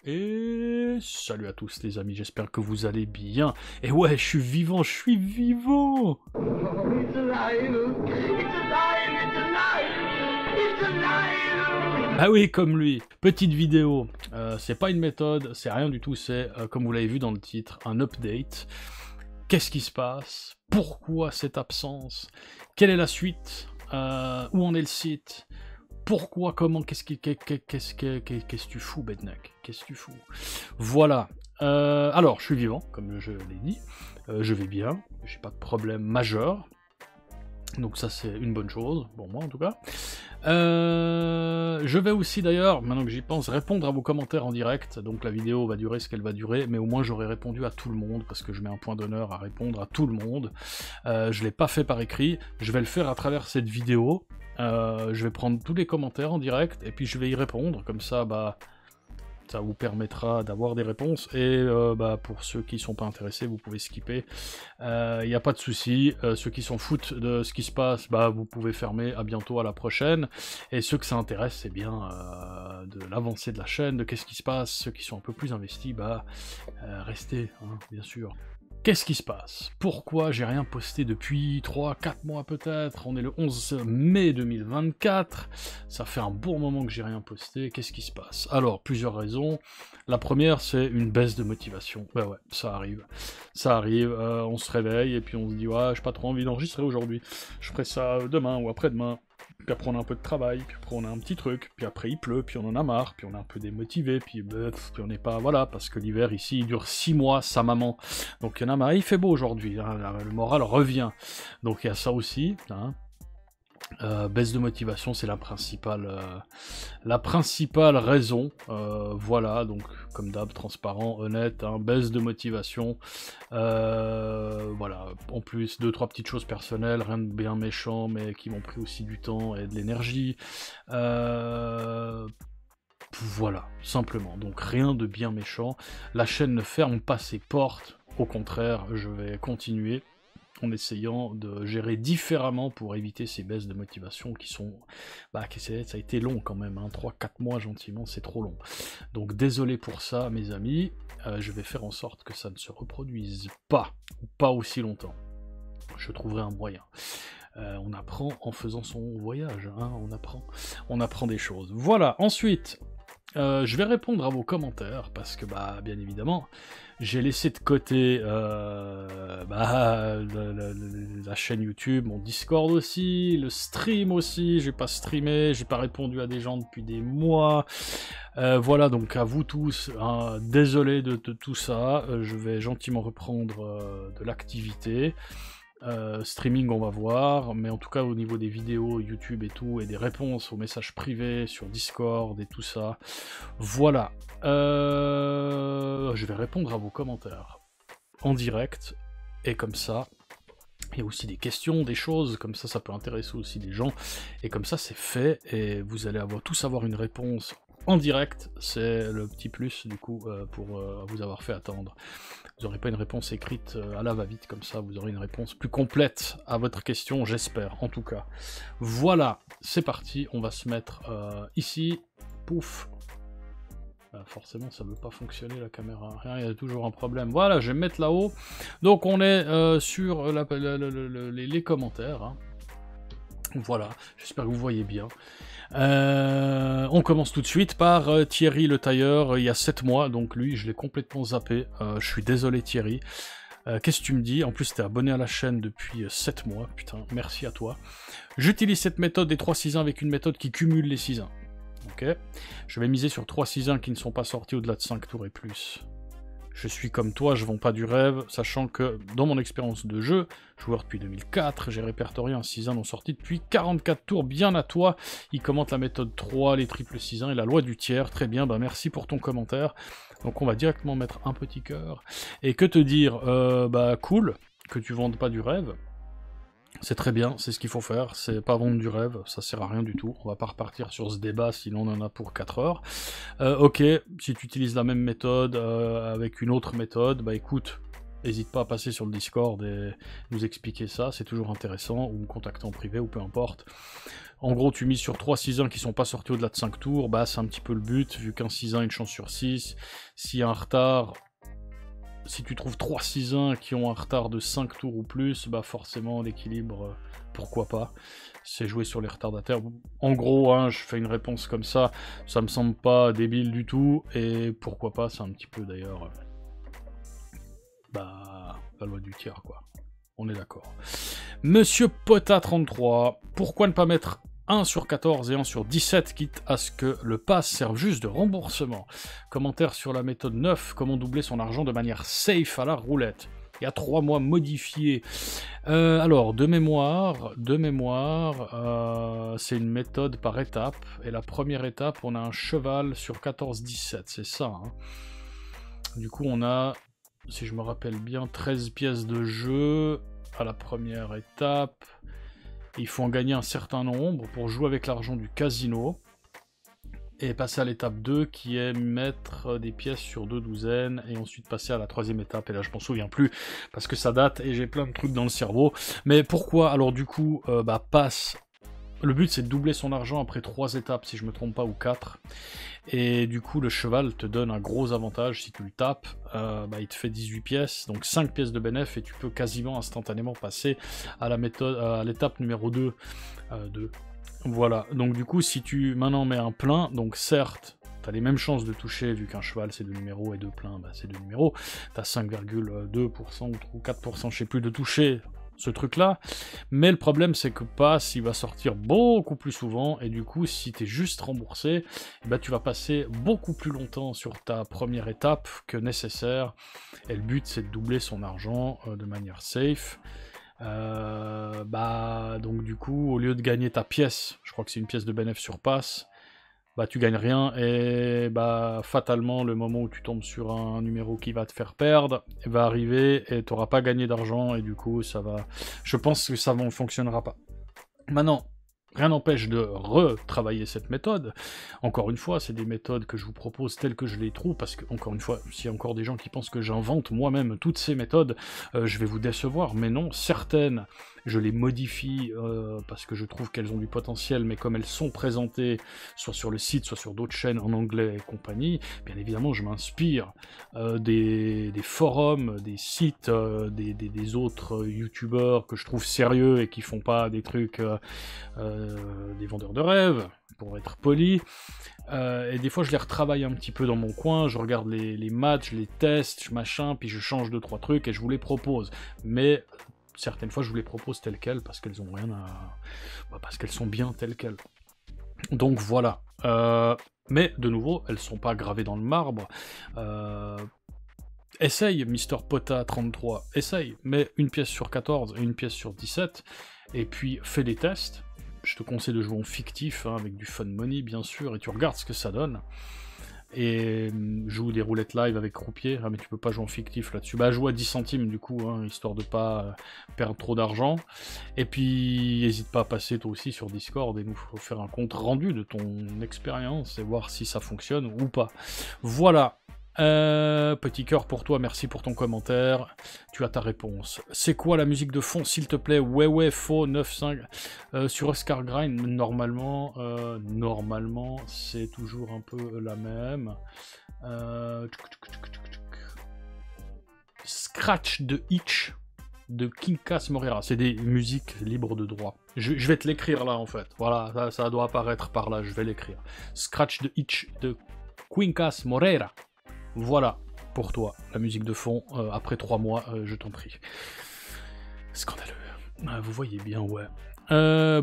Et salut à tous les amis, j'espère que vous allez bien. Et ouais, je suis vivant, je suis vivant. Oh, it's alive! It's alive! It's alive! It's alive! Ah oui, comme lui. Petite vidéo, c'est pas une méthode, c'est rien du tout, c'est, comme vous l'avez vu dans le titre, un update. Qu'est-ce qui se passe? Pourquoi cette absence? Quelle est la suite? Où en est le site? Pourquoi? Comment? Qu'est-ce que tu fous, Bednack? Qu'est-ce que tu fous? Voilà. Alors, je suis vivant, comme je l'ai dit. Je vais bien. J'ai pas de problème majeur. Donc ça, c'est une bonne chose, pour moi en tout cas. Je vais aussi d'ailleurs, maintenant que j'y pense, répondre à vos commentaires en direct. Donc la vidéo va durer ce qu'elle va durer, mais au moins j'aurai répondu à tout le monde, parce que je mets un point d'honneur à répondre à tout le monde. Je l'ai pas fait par écrit, je vais le faire à travers cette vidéo. Je vais prendre tous les commentaires en direct, et puis je vais y répondre, comme ça, bah, ça vous permettra d'avoir des réponses, et bah, pour ceux qui sont pas intéressés, vous pouvez skipper, il n'y a pas de souci. Ceux qui s'en foutent de ce qui se passe, bah, vous pouvez fermer, à bientôt, à la prochaine, et ceux que ça intéresse, c'est bien de l'avancée de la chaîne, de qu'est-ce qui se passe, ceux qui sont un peu plus investis, bah, restez, hein, bien sûr. Qu'est-ce qui se passe? Pourquoi j'ai rien posté depuis 3-4 mois peut-être? On est le 11 mai 2024, ça fait un bon moment que j'ai rien posté, qu'est-ce qui se passe? Alors, plusieurs raisons. La première, c'est une baisse de motivation. Bah ouais, ça arrive. Ça arrive, on se réveille et puis on se dit « Ouais, j'ai pas trop envie d'enregistrer aujourd'hui, je ferai ça demain ou après-demain. » Puis après on a un peu de travail, puis après on a un petit truc, puis après il pleut, puis on en a marre, puis on est un peu démotivé, puis on n'est pas... Voilà, parce que l'hiver ici, il dure 6 mois, sa maman. Donc il y en a marre, il fait beau aujourd'hui, hein, le moral revient. Donc il y a ça aussi, hein. Baisse de motivation, c'est la principale raison. Voilà, donc comme d'hab, transparent, honnête, hein, baisse de motivation. Voilà, en plus, 2-3 petites choses personnelles, rien de bien méchant, mais qui m'ont pris aussi du temps et de l'énergie. Voilà, simplement, donc rien de bien méchant. La chaîne ne ferme pas ses portes, au contraire, je vais continuer en essayant de gérer différemment pour éviter ces baisses de motivation qui sont... Bah, ça a été long quand même, hein, 3-4 mois gentiment, c'est trop long. Donc désolé pour ça, mes amis, je vais faire en sorte que ça ne se reproduise pas, ou pas aussi longtemps. Je trouverai un moyen. On apprend en faisant son voyage, hein, on apprend des choses. Voilà, ensuite... je vais répondre à vos commentaires, parce que, bah, bien évidemment, j'ai laissé de côté la chaîne YouTube, mon Discord aussi, le stream aussi, j'ai pas streamé, j'ai pas répondu à des gens depuis des mois. Voilà, donc à vous tous, hein, désolé de tout ça, je vais gentiment reprendre de l'activité. Streaming on va voir, mais en tout cas au niveau des vidéos YouTube et tout, et des réponses aux messages privés sur Discord et tout ça, voilà. Je vais répondre à vos commentaires en direct, et comme ça, il y a aussi des questions, des choses, comme ça peut intéresser aussi des gens, et comme ça c'est fait, et vous allez tous avoir une réponse en direct, c'est le petit plus du coup pour vous avoir fait attendre. Vous n'aurez pas une réponse écrite à la va-vite comme ça, vous aurez une réponse plus complète à votre question, j'espère, en tout cas. Voilà, c'est parti, on va se mettre ici, pouf. Forcément, ça ne veut pas fonctionner la caméra, il y a toujours un problème. Voilà, je vais me mettre là-haut. Donc on est sur les commentaires, hein. Voilà, j'espère que vous voyez bien. On commence tout de suite par Thierry le tailleur, il y a 7 mois, donc lui je l'ai complètement zappé, je suis désolé Thierry. Qu'est-ce que tu me dis? En plus t'es abonné à la chaîne depuis 7 mois, putain, merci à toi. J'utilise cette méthode des 3-6-1 avec une méthode qui cumule les 6-1. Ok, je vais miser sur 3-6-1 qui ne sont pas sortis au-delà de 5 tours et plus. Je suis comme toi, je vends pas du rêve, sachant que, dans mon expérience de jeu, joueur depuis 2004, j'ai répertorié un 6-1 non sorti depuis 44 tours, bien à toi. Il commente la méthode 3, les triples 6-1 et la loi du tiers, très bien, bah merci pour ton commentaire. Donc on va directement mettre un petit cœur. Et que te dire, bah cool, que tu vendes pas du rêve. C'est très bien, c'est ce qu'il faut faire, c'est pas vendre du rêve, ça sert à rien du tout, on va pas repartir sur ce débat, sinon on en a pour 4 heures. Ok, si tu utilises la même méthode avec une autre méthode, bah écoute, n'hésite pas à passer sur le Discord et nous expliquer ça, c'est toujours intéressant, ou me contacter en privé, ou peu importe. En gros, tu mises sur 3 6-1 qui sont pas sortis au-delà de 5 tours, bah c'est un petit peu le but, vu qu'un 6-1 une chance sur 6. S'il y a un retard, si tu trouves 3 6-1 qui ont un retard de 5 tours ou plus, bah forcément l'équilibre, pourquoi pas. C'est jouer sur les retardataires. En gros, hein, je fais une réponse comme ça me semble pas débile du tout, et pourquoi pas, c'est un petit peu d'ailleurs bah la loi du tiers, quoi. On est d'accord. Monsieur Pota33, pourquoi ne pas mettre 1 sur 14 et 1 sur 17, quitte à ce que le pass serve juste de remboursement? Commentaire sur la méthode 9, comment doubler son argent de manière safe à la roulette. Il y a 3 mois modifié. Alors, de mémoire, c'est une méthode par étape. Et la première étape, on a un cheval sur 14-17, c'est ça. Hein. Du coup, on a, si je me rappelle bien, 13 pièces de jeu à la première étape. Il faut en gagner un certain nombre pour jouer avec l'argent du casino. Et passer à l'étape 2 qui est mettre des pièces sur 2 douzaines et ensuite passer à la 3e étape. Et là je m'en souviens plus parce que ça date et j'ai plein de trucs dans le cerveau. Mais pourquoi? Alors du coup, passe. Le but c'est de doubler son argent après 3 étapes si je me trompe pas, ou 4. Et du coup le cheval te donne un gros avantage si tu le tapes. Il te fait 18 pièces, donc 5 pièces de bénéf et tu peux quasiment instantanément passer à la méthode, à l'étape numéro 2. Voilà, donc du coup si tu maintenant mets un plein, donc certes t'as les mêmes chances de toucher vu qu'un cheval c'est 2 numéros et 2 pleins c'est 2 numéros, t'as 5,2% ou 4% je sais plus de toucher ce truc là, mais le problème c'est que pass il va sortir beaucoup plus souvent et du coup si t'es juste remboursé, tu vas passer beaucoup plus longtemps sur ta première étape que nécessaire et le but c'est de doubler son argent de manière safe. Donc du coup, au lieu de gagner ta pièce, je crois que c'est une pièce de bénéf sur passe, tu gagnes rien et fatalement le moment où tu tombes sur un numéro qui va te faire perdre va arriver et tu n'auras pas gagné d'argent et du coup ça va, je pense que ça ne fonctionnera pas. Maintenant, rien n'empêche de retravailler cette méthode. Encore une fois, c'est des méthodes que je vous propose telles que je les trouve, parce que, encore une fois, s'il y a encore des gens qui pensent que j'invente moi-même toutes ces méthodes, je vais vous décevoir, mais non, certaines, je les modifie parce que je trouve qu'elles ont du potentiel, mais comme elles sont présentées, soit sur le site, soit sur d'autres chaînes en anglais et compagnie, bien évidemment, je m'inspire des forums, des sites, des autres youtubeurs que je trouve sérieux et qui font pas des trucs... des vendeurs de rêves, pour être poli, et des fois je les retravaille un petit peu dans mon coin, je regarde les matchs, les tests, machin, puis je change 2-3 trucs et je vous les propose, mais certaines fois je vous les propose telles quelles, parce qu'elles ont rien à... parce qu'elles sont bien telles quelles. Donc voilà, mais de nouveau, elles sont pas gravées dans le marbre, essaye Mr. Pota33, essaye, mets une pièce sur 14 et une pièce sur 17, et puis fais des tests. Je te conseille de jouer en fictif, avec du fun money bien sûr, et tu regardes ce que ça donne. Et joue des roulettes live avec croupier, mais tu peux pas jouer en fictif là-dessus. Joue à 10 centimes du coup, histoire de pas perdre trop d'argent. Et puis, n'hésite pas à passer toi aussi sur Discord et nous faire un compte rendu de ton expérience et voir si ça fonctionne ou pas. Voilà. Petit cœur pour toi, merci pour ton commentaire. Tu as ta réponse. C'est quoi la musique de fond, s'il te plaît? Ouais, faux 95 sur Oscar Grind. Normalement, c'est toujours un peu la même. Scratch de Itch de Quincas Moreira. C'est des musiques libres de droit. Je vais te l'écrire là en fait. Voilà, ça doit apparaître par là. Je vais l'écrire. Scratch de Itch de Quincas Moreira. Voilà, pour toi, la musique de fond, après 3 mois, je t'en prie. Scandaleux. Vous voyez bien, ouais.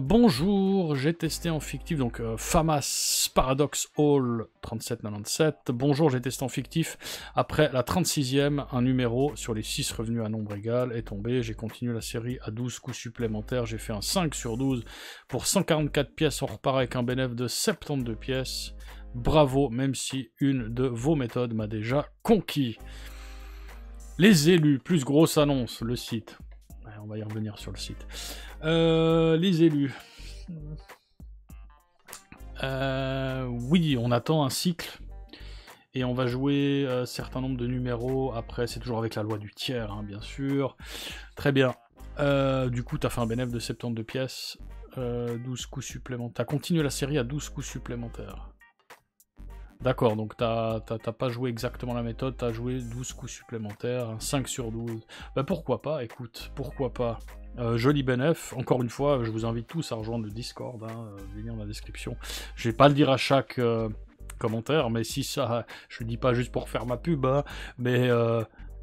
Bonjour, j'ai testé en fictif, donc Famas Paradox Hall 3797. Bonjour, j'ai testé en fictif. Après la 36e, un numéro sur les 6 revenus à nombre égal est tombé. J'ai continué la série à 12 coups supplémentaires. J'ai fait un 5 sur 12 pour 144 pièces. On repart avec un bénéfice de 72 pièces. Bravo, même si une de vos méthodes m'a déjà conquis. Les élus, plus grosse annonce, le site. Ouais, on va y revenir sur le site. Les élus. Oui, on attend un cycle. Et on va jouer un certain nombre de numéros. Après, c'est toujours avec la loi du tiers, bien sûr. Très bien. Du coup, tu as fait un bénéfice de 72 pièces. 12 coups supplémentaires. T'as continué la série à 12 coups supplémentaires. D'accord, donc t'as pas joué exactement la méthode, t'as joué 12 coups supplémentaires, 5 sur 12. Bah pourquoi pas, écoute, pourquoi pas. Joli bénéf, encore une fois, je vous invite tous à rejoindre le Discord, hein, le lien dans la description. Je vais pas le dire à chaque commentaire, mais si ça, je le dis pas juste pour faire ma pub, hein, mais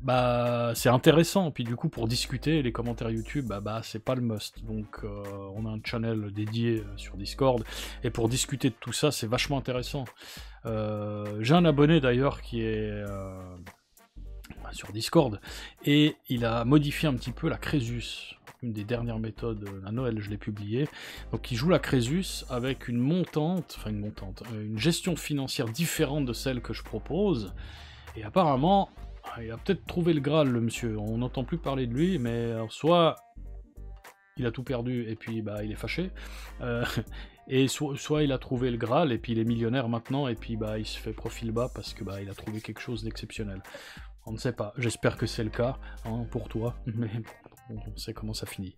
bah c'est intéressant, puis du coup pour discuter, les commentaires YouTube, bah c'est pas le must, donc on a un channel dédié sur Discord, et pour discuter de tout ça, c'est vachement intéressant. J'ai un abonné d'ailleurs qui est sur Discord, et il a modifié un petit peu la Crésus, une des dernières méthodes à Noël, je l'ai publié. Donc il joue la Crésus avec une gestion financière différente de celle que je propose, et apparemment, il a peut-être trouvé le Graal, le monsieur. On n'entend plus parler de lui, mais soit il a tout perdu et puis bah il est fâché, et soit il a trouvé le Graal et puis il est millionnaire maintenant et puis bah il se fait profil bas parce que bah il a trouvé quelque chose d'exceptionnel. On ne sait pas. J'espère que c'est le cas hein, pour toi, mais on sait comment ça finit.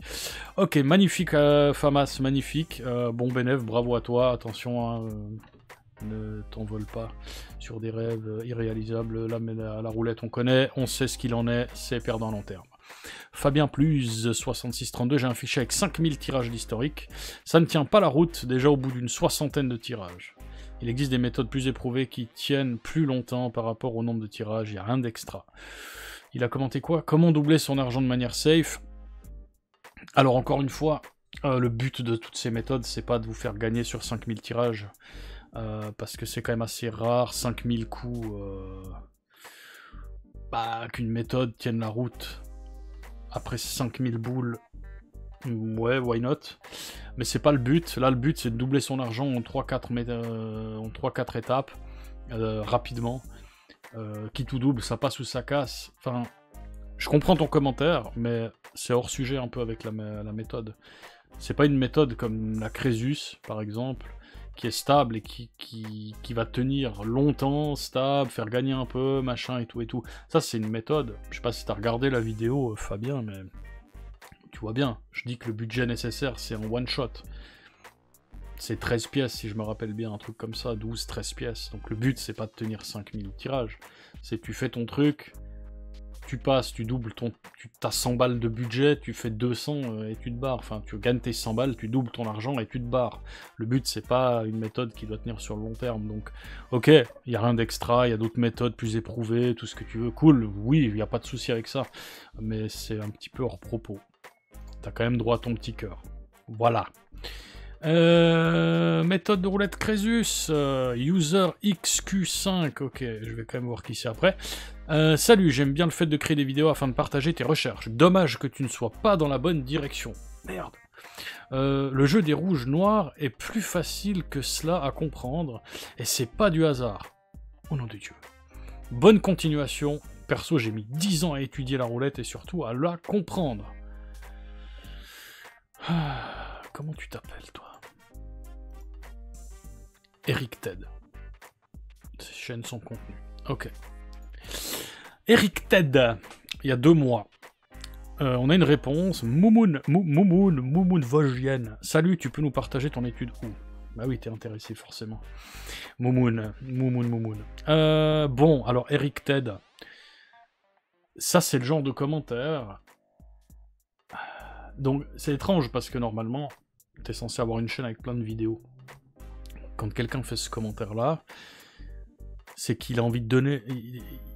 Ok, magnifique Famas, magnifique. Bon bénéf, bravo à toi. Attention. Hein, ne t'envole pas sur des rêves irréalisables. La roulette, on connaît, on sait ce qu'il en est, c'est perdant à long terme. Fabien Plus, 6632, j'ai un fichier avec 5000 tirages d'historique. Ça ne tient pas la route, déjà au bout d'une 60aine de tirages. Il existe des méthodes plus éprouvées qui tiennent plus longtemps par rapport au nombre de tirages, il n'y a rien d'extra. Il a commenté quoi? Comment doubler son argent de manière safe? Alors encore une fois, le but de toutes ces méthodes, c'est pas de vous faire gagner sur 5000 tirages. Parce que c'est quand même assez rare, 5000 coups, qu'une méthode tienne la route après 5000 boules, ouais, why not, mais c'est pas le but. Là le but c'est de doubler son argent en 3-4 étapes, rapidement, qui tout double, ça passe ou ça casse, enfin, je comprends ton commentaire, mais c'est hors sujet un peu avec la méthode. C'est pas une méthode comme la Crésus, par exemple, qui est stable et qui va tenir longtemps, stable, faire gagner un peu, machin et tout et tout. Ça, c'est une méthode. Je sais pas si t'as regardé la vidéo, Fabien, mais tu vois bien. Je dis que le budget nécessaire, c'est un one-shot. C'est 13 pièces, si je me rappelle bien, un truc comme ça, 12-13 pièces. Donc le but, c'est pas de tenir 5000 tirages. C'est tu fais ton truc, tu passes, tu doubles t'as 100 balles de budget, tu fais 200 et tu te barres. Enfin, tu gagnes tes 100 balles, tu doubles ton argent et tu te barres. Le but, c'est pas une méthode qui doit tenir sur le long terme. Donc, ok, il n'y a rien d'extra, il y a d'autres méthodes plus éprouvées, tout ce que tu veux. Cool, oui, il n'y a pas de souci avec ça. Mais c'est un petit peu hors propos. T'as quand même droit à ton petit cœur. Voilà. Méthode de roulette Crésus, user XQ5, ok, je vais quand même voir qui c'est après. Salut, j'aime bien le fait de créer des vidéos afin de partager tes recherches. Dommage que tu ne sois pas dans la bonne direction. Merde. Le jeu des rouges-noirs est plus facile que cela à comprendre, et c'est pas du hasard. Au nom de Dieu. Bonne continuation. Perso, j'ai mis 10 ans à étudier la roulette et surtout à la comprendre. Comment tu t'appelles, toi? Eric Ted. Ces chaînes sont contenues. Ok. Eric Ted, il y a 2 mois. On a une réponse. Moumoun Vosgienne. Salut, tu peux nous partager ton étude où? Bah oui, t'es intéressé forcément. Moumoun. Bon, alors Eric Ted. Ça, c'est le genre de commentaire. Donc, c'est étrange parce que normalement, t'es censé avoir une chaîne avec plein de vidéos. Quand quelqu'un fait ce commentaire-là, c'est qu'il a envie de donner...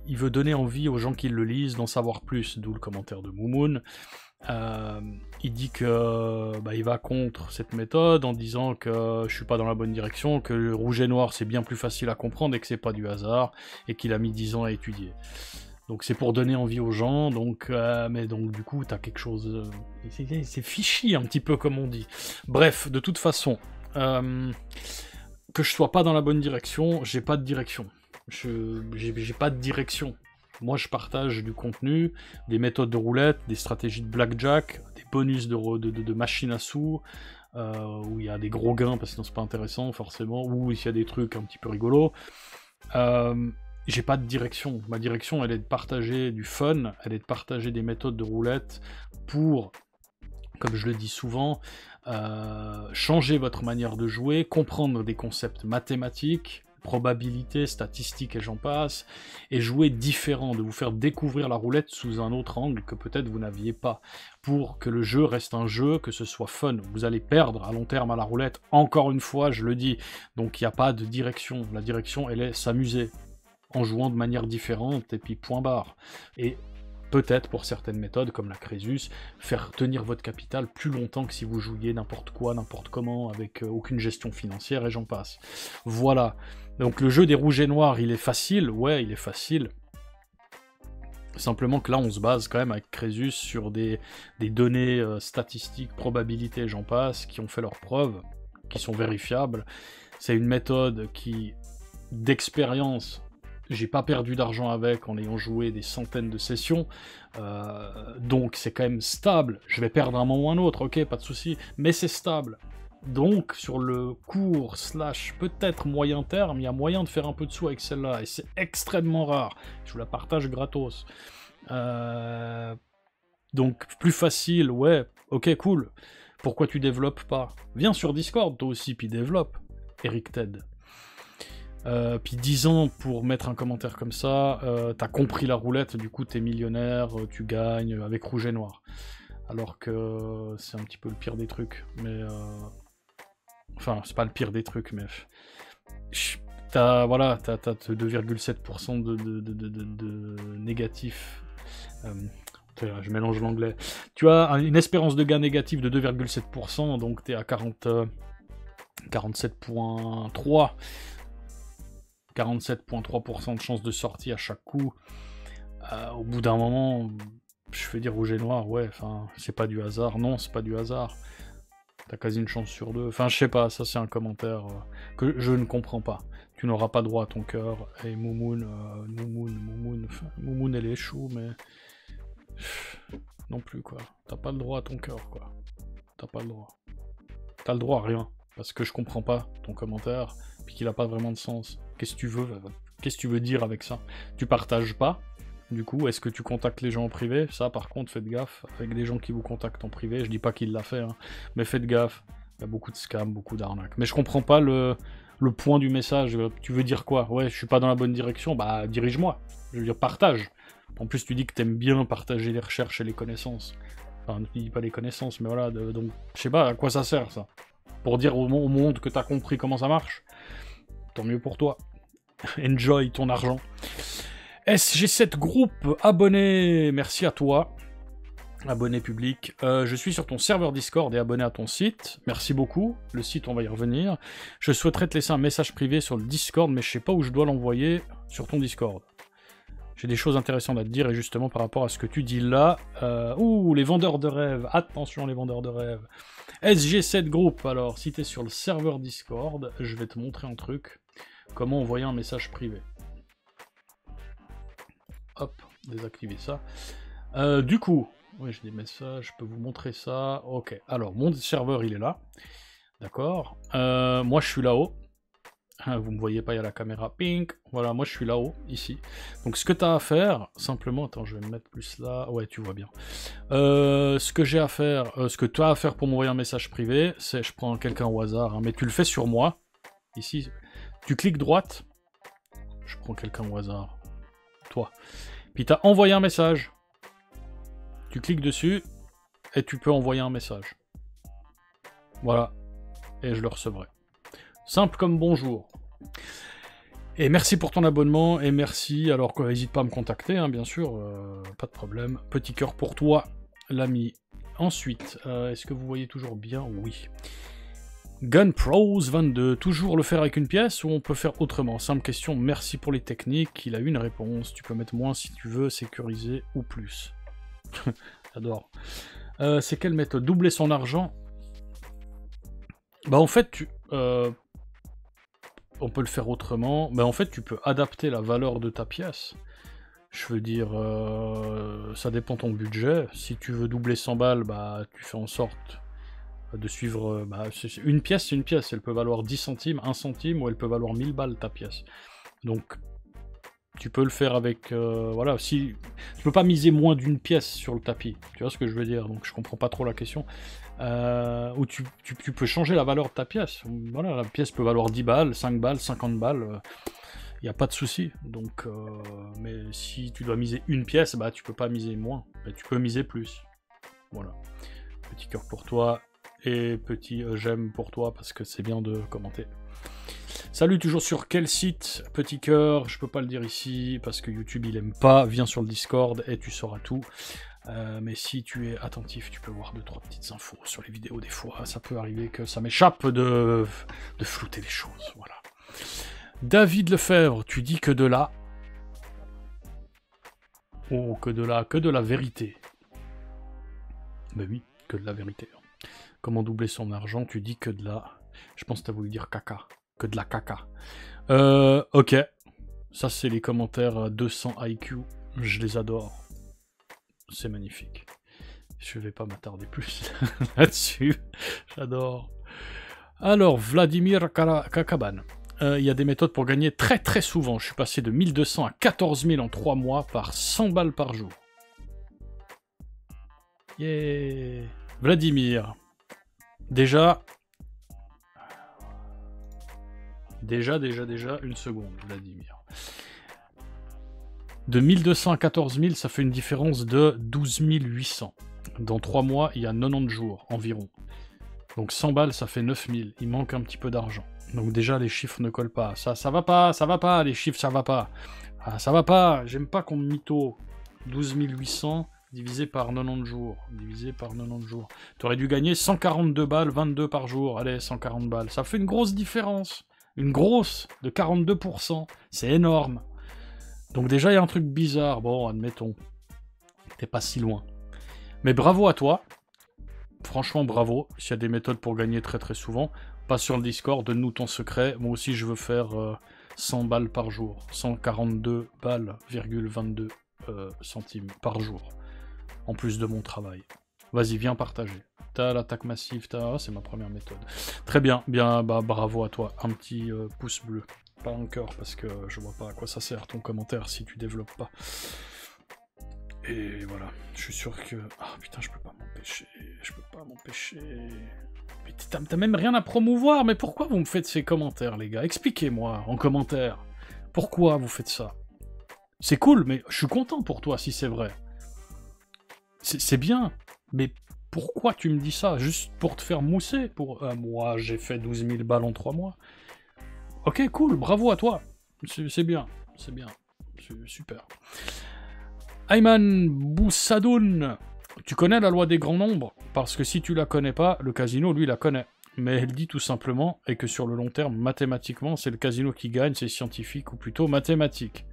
Il veut donner envie aux gens qui le lisent d'en savoir plus, d'où le commentaire de Moumoun. Il dit que il va contre cette méthode en disant que je suis pas dans la bonne direction, que le rouge et noir c'est bien plus facile à comprendre et que c'est pas du hasard, et qu'il a mis 10 ans à étudier. Donc c'est pour donner envie aux gens, donc mais donc du coup t'as quelque chose... c'est fichi un petit peu comme on dit. Bref, de toute façon... que je sois pas dans la bonne direction, j'ai pas de direction. J'ai pas de direction. Moi, je partage du contenu, des méthodes de roulette, des stratégies de blackjack, des bonus de machines à sous, où il y a des gros gains, parce que sinon c'est pas intéressant, forcément, ou il y a des trucs un petit peu rigolos. J'ai pas de direction. Ma direction, elle est de partager du fun, elle est de partager des méthodes de roulette pour, comme je le dis souvent, changer votre manière de jouer, comprendre des concepts mathématiques, probabilité, statistiques et j'en passe, et jouer différent, de vous faire découvrir la roulette sous un autre angle que peut-être vous n'aviez pas, pour que le jeu reste un jeu, que ce soit fun. Vous allez perdre à long terme à la roulette, encore une fois, je le dis, donc il n'y a pas de direction. La direction, elle est s'amuser, en jouant de manière différente, et puis point barre. Et peut-être, pour certaines méthodes, comme la Crésus, faire tenir votre capital plus longtemps que si vous jouiez n'importe quoi, n'importe comment, avec aucune gestion financière, et j'en passe. Voilà. Donc le jeu des rouges et noirs, il est facile, ouais, il est facile. Simplement que là, on se base quand même avec Crésus sur des données statistiques, probabilités, j'en passe, qui ont fait leurs preuves, qui sont vérifiables. C'est une méthode qui, d'expérience, j'ai pas perdu d'argent avec en ayant joué des centaines de sessions, donc c'est quand même stable. Je vais perdre un moment ou un autre, ok, pas de souci, mais c'est stable. Donc sur le court / peut-être moyen terme, il y a moyen de faire un peu de sous avec celle-là, et c'est extrêmement rare. Je vous la partage gratos. Donc plus facile, ouais, ok, cool. Pourquoi tu développes pas? Viens sur Discord toi aussi, puis développe. Eric Ted. Puis 10 ans pour mettre un commentaire comme ça, t'as compris la roulette, du coup t'es millionnaire, tu gagnes avec rouge et noir. Alors que c'est un petit peu le pire des trucs, mais... Enfin, c'est pas le pire des trucs, mais... T'as 2,7% de négatif. Je mélange l'anglais. Tu as une espérance de gain négative de 2,7%, donc t'es à 47,3%. 47,3% de chance de sortie à chaque coup. Au bout d'un moment, je fais dire rouge et noir, ouais, enfin, c'est pas du hasard. Non, c'est pas du hasard. T'as quasi une chance sur 2. Enfin, je sais pas, ça c'est un commentaire que je ne comprends pas. Tu n'auras pas droit à ton cœur. Et Moumoun, Moumoun elle échoue, mais... Non plus, quoi. T'as pas le droit à ton cœur, quoi. T'as pas le droit. T'as le droit à rien. Parce que je comprends pas ton commentaire, puis qu'il a pas vraiment de sens. Qu'est-ce que tu veux? Qu'est-ce que tu veux dire avec ça? Tu partages pas? Du coup, est-ce que tu contactes les gens en privé? Ça, par contre, faites gaffe. Avec des gens qui vous contactent en privé, je dis pas qu'il l'a fait, hein, mais faites gaffe. Il y a beaucoup de scams, beaucoup d'arnaques. Mais je comprends pas le point du message. Tu veux dire quoi? Ouais, je suis pas dans la bonne direction. Bah, dirige-moi. Je veux dire, partage. En plus, tu dis que t'aimes bien partager les recherches et les connaissances. Enfin, tu dis pas les connaissances, mais voilà. Donc, je sais pas à quoi ça sert, ça. Pour dire au monde que t'as compris comment ça marche. Tant mieux pour toi. Enjoy ton argent. SG7 Group, abonné, merci à toi. Abonné public. Je suis sur ton serveur Discord et abonné à ton site. Merci beaucoup. Le site, on va y revenir. Je souhaiterais te laisser un message privé sur le Discord, mais je sais pas où je dois l'envoyer sur ton Discord. J'ai des choses intéressantes à te dire, et justement par rapport à ce que tu dis là... Ouh, les vendeurs de rêves. Attention, les vendeurs de rêves. SG7 Group, alors, si t'es sur le serveur Discord, je vais te montrer un truc. Comment envoyer un message privé. Hop, désactiver ça. Du coup, oui, j'ai des messages, je peux vous montrer ça. Ok, alors, mon serveur, il est là. D'accord. Moi, je suis là-haut. Vous me voyez pas, il y a la caméra. Pink. Voilà, moi, je suis là-haut, ici. Donc, ce que tu as à faire, simplement... Attends, je vais me mettre plus là. Ouais, tu vois bien. Ce que j'ai à faire... ce que tu as à faire pour m'envoyer un message privé, c'est... Je prends quelqu'un au hasard, hein, mais tu le fais sur moi. Ici. Tu cliques droite. Je prends quelqu'un au hasard. Toi. Puis tu as envoyé un message. Tu cliques dessus et tu peux envoyer un message. Voilà. Et je le recevrai. Simple comme bonjour. Et merci pour ton abonnement et merci. Alors n'hésite pas à me contacter, hein, bien sûr. Pas de problème. Petit cœur pour toi, l'ami. Ensuite, est-ce que vous voyez toujours bien? Oui. Gun Pros 22, toujours le faire avec une pièce ou on peut faire autrement? Simple question, merci pour les techniques, il a une réponse, tu peux mettre moins si tu veux, sécuriser ou plus. J'adore. C'est quelle méthode? Doubler son argent? Bah en fait, on peut le faire autrement, bah en fait tu peux adapter la valeur de ta pièce. Je veux dire, ça dépend de ton budget, si tu veux doubler 100 balles, bah tu fais en sorte... de suivre... une pièce, c'est une pièce. Elle peut valoir 10 centimes, 1 centime, ou elle peut valoir 1000 balles, ta pièce. Donc, Tu peux le faire avec... voilà, si... Tu peux pas miser moins d'une pièce sur le tapis. Tu vois ce que je veux dire? Donc je comprends pas trop la question. Ou tu peux changer la valeur de ta pièce. Voilà, la pièce peut valoir 10 balles, 5 balles, 50 balles. Il n'y a pas de souci. Donc, mais si tu dois miser une pièce, bah tu peux pas miser moins. Mais tu peux miser plus. Voilà. Petit cœur pour toi. Et petit j'aime pour toi parce que c'est bien de commenter. Salut, toujours sur quel site? Petit cœur, je peux pas le dire ici parce que YouTube il aime pas. Viens sur le Discord et tu sauras tout. Mais si tu es attentif, tu peux voir 2-3 petites infos sur les vidéos des fois. Ça peut arriver que ça m'échappe de flouter les choses. Voilà. David Lefebvre, tu dis que de la... Oh, que de la vérité. Ben oui, que de la vérité. Comment doubler son argent? Tu dis que de la... Je pense que tu as voulu dire caca. Que de la caca. Ok. Ça, c'est les commentaires 200 IQ. Je les adore. C'est magnifique. Je vais pas m'attarder plus là-dessus. J'adore. Alors, Vladimir Kakaban. Il y a des méthodes pour gagner très très souvent. Je suis passé de 1200 à 14 000 en 3 mois par 100 balles par jour. Yeah. Vladimir. Déjà, une seconde, Vladimir. De 1200 à 14 000, ça fait une différence de 12 800. Dans 3 mois, il y a 90 jours environ. Donc 100 balles, ça fait 9 000. Il manque un petit peu d'argent. Donc déjà, les chiffres ne collent pas. Ça va pas, les chiffres, ça va pas. Ah, ça va pas, j'aime pas qu'on me mytho. 12 800 divisé par 90 jours. Tu aurais dû gagner 142 balles, 22 par jour. Allez, 140 balles. Ça fait une grosse différence. Une grosse, de 42%. C'est énorme. Donc déjà, il y a un truc bizarre. Bon, admettons. T'es pas si loin. Mais bravo à toi. Franchement, bravo. S'il y a des méthodes pour gagner très très souvent, pas sur le Discord, donne-nous ton secret. Moi aussi, je veux faire 100 balles par jour. 142 balles,22 centimes par jour. En plus de mon travail. Vas-y, viens partager. T'as l'attaque massive, t'as... c'est ma première méthode. Très bien, bien, bah bravo à toi. Un petit pouce bleu. Pas un cœur, parce que je vois pas à quoi ça sert ton commentaire si tu développes pas. Et voilà, je suis sûr que... Ah putain, je peux pas m'empêcher. Mais t'as même rien à promouvoir, mais pourquoi vous me faites ces commentaires, les gars? Expliquez-moi, en commentaire. Pourquoi vous faites ça? C'est cool, mais je suis content pour toi, si c'est vrai. C'est bien, mais pourquoi tu me dis ça? Juste pour te faire mousser? Pour moi, j'ai fait 12 000 balles en 3 mois. Ok, cool, bravo à toi. C'est bien, c'est super. Ayman Boussadoun, tu connais la loi des grands nombres? Parce que si tu la connais pas, le casino, lui, la connaît. Mais elle dit tout simplement, et que sur le long terme, mathématiquement, c'est le casino qui gagne, c'est scientifique, ou plutôt mathématique.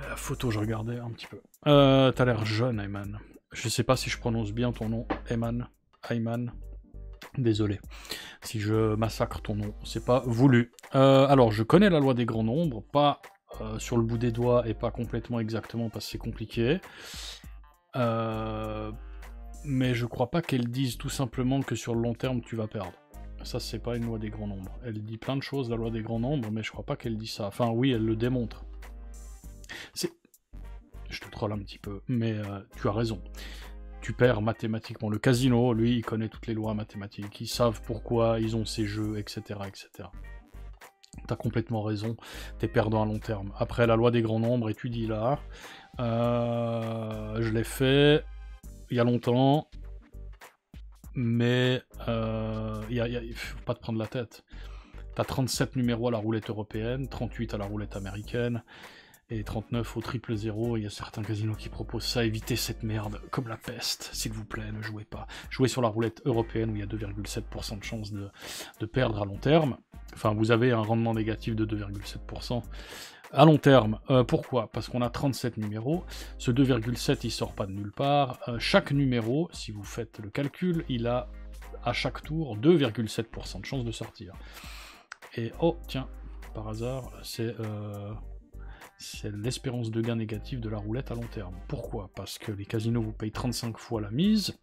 La photo, je regardais un petit peu. T'as l'air jeune, Ayman. Je sais pas si je prononce bien ton nom, Ayman. Désolé. Si je massacre ton nom, c'est pas voulu. Alors, je connais la loi des grands nombres, pas sur le bout des doigts et pas complètement exactement parce que c'est compliqué. Mais je crois pas qu'elle dise tout simplement que sur le long terme, tu vas perdre. Ça, c'est pas une loi des grands nombres. Elle dit plein de choses, la loi des grands nombres, mais je crois pas qu'elle dit ça. Enfin, oui, elle le démontre. Je te troll un petit peu, mais tu as raison. Tu perds mathématiquement. Le casino, lui, il connaît toutes les lois mathématiques. Ils savent pourquoi ils ont ces jeux, etc. etc. T'as complètement raison. T'es perdant à long terme. Après, la loi des grands nombres, étudie là. Je l'ai fait il y a longtemps. Mais il faut pas te prendre la tête. T'as 37 numéros à la roulette européenne, 38 à la roulette américaine, et 39 au triple zéro. Il y a certains casinos qui proposent ça. Évitez cette merde comme la peste, s'il vous plaît, ne jouez pas. Jouez sur la roulette européenne où il y a 2,7% de chance de perdre à long terme. Enfin, vous avez un rendement négatif de 2,7% à long terme. Pourquoi? Parce qu'on a 37 numéros. Ce 2,7, il sort pas de nulle part. Chaque numéro, si vous faites le calcul, il a à chaque tour 2,7% de chance de sortir. Et oh, tiens, par hasard, c'est l'espérance de gain négative de la roulette à long terme. Pourquoi? Parce que les casinos vous payent 35 fois la mise,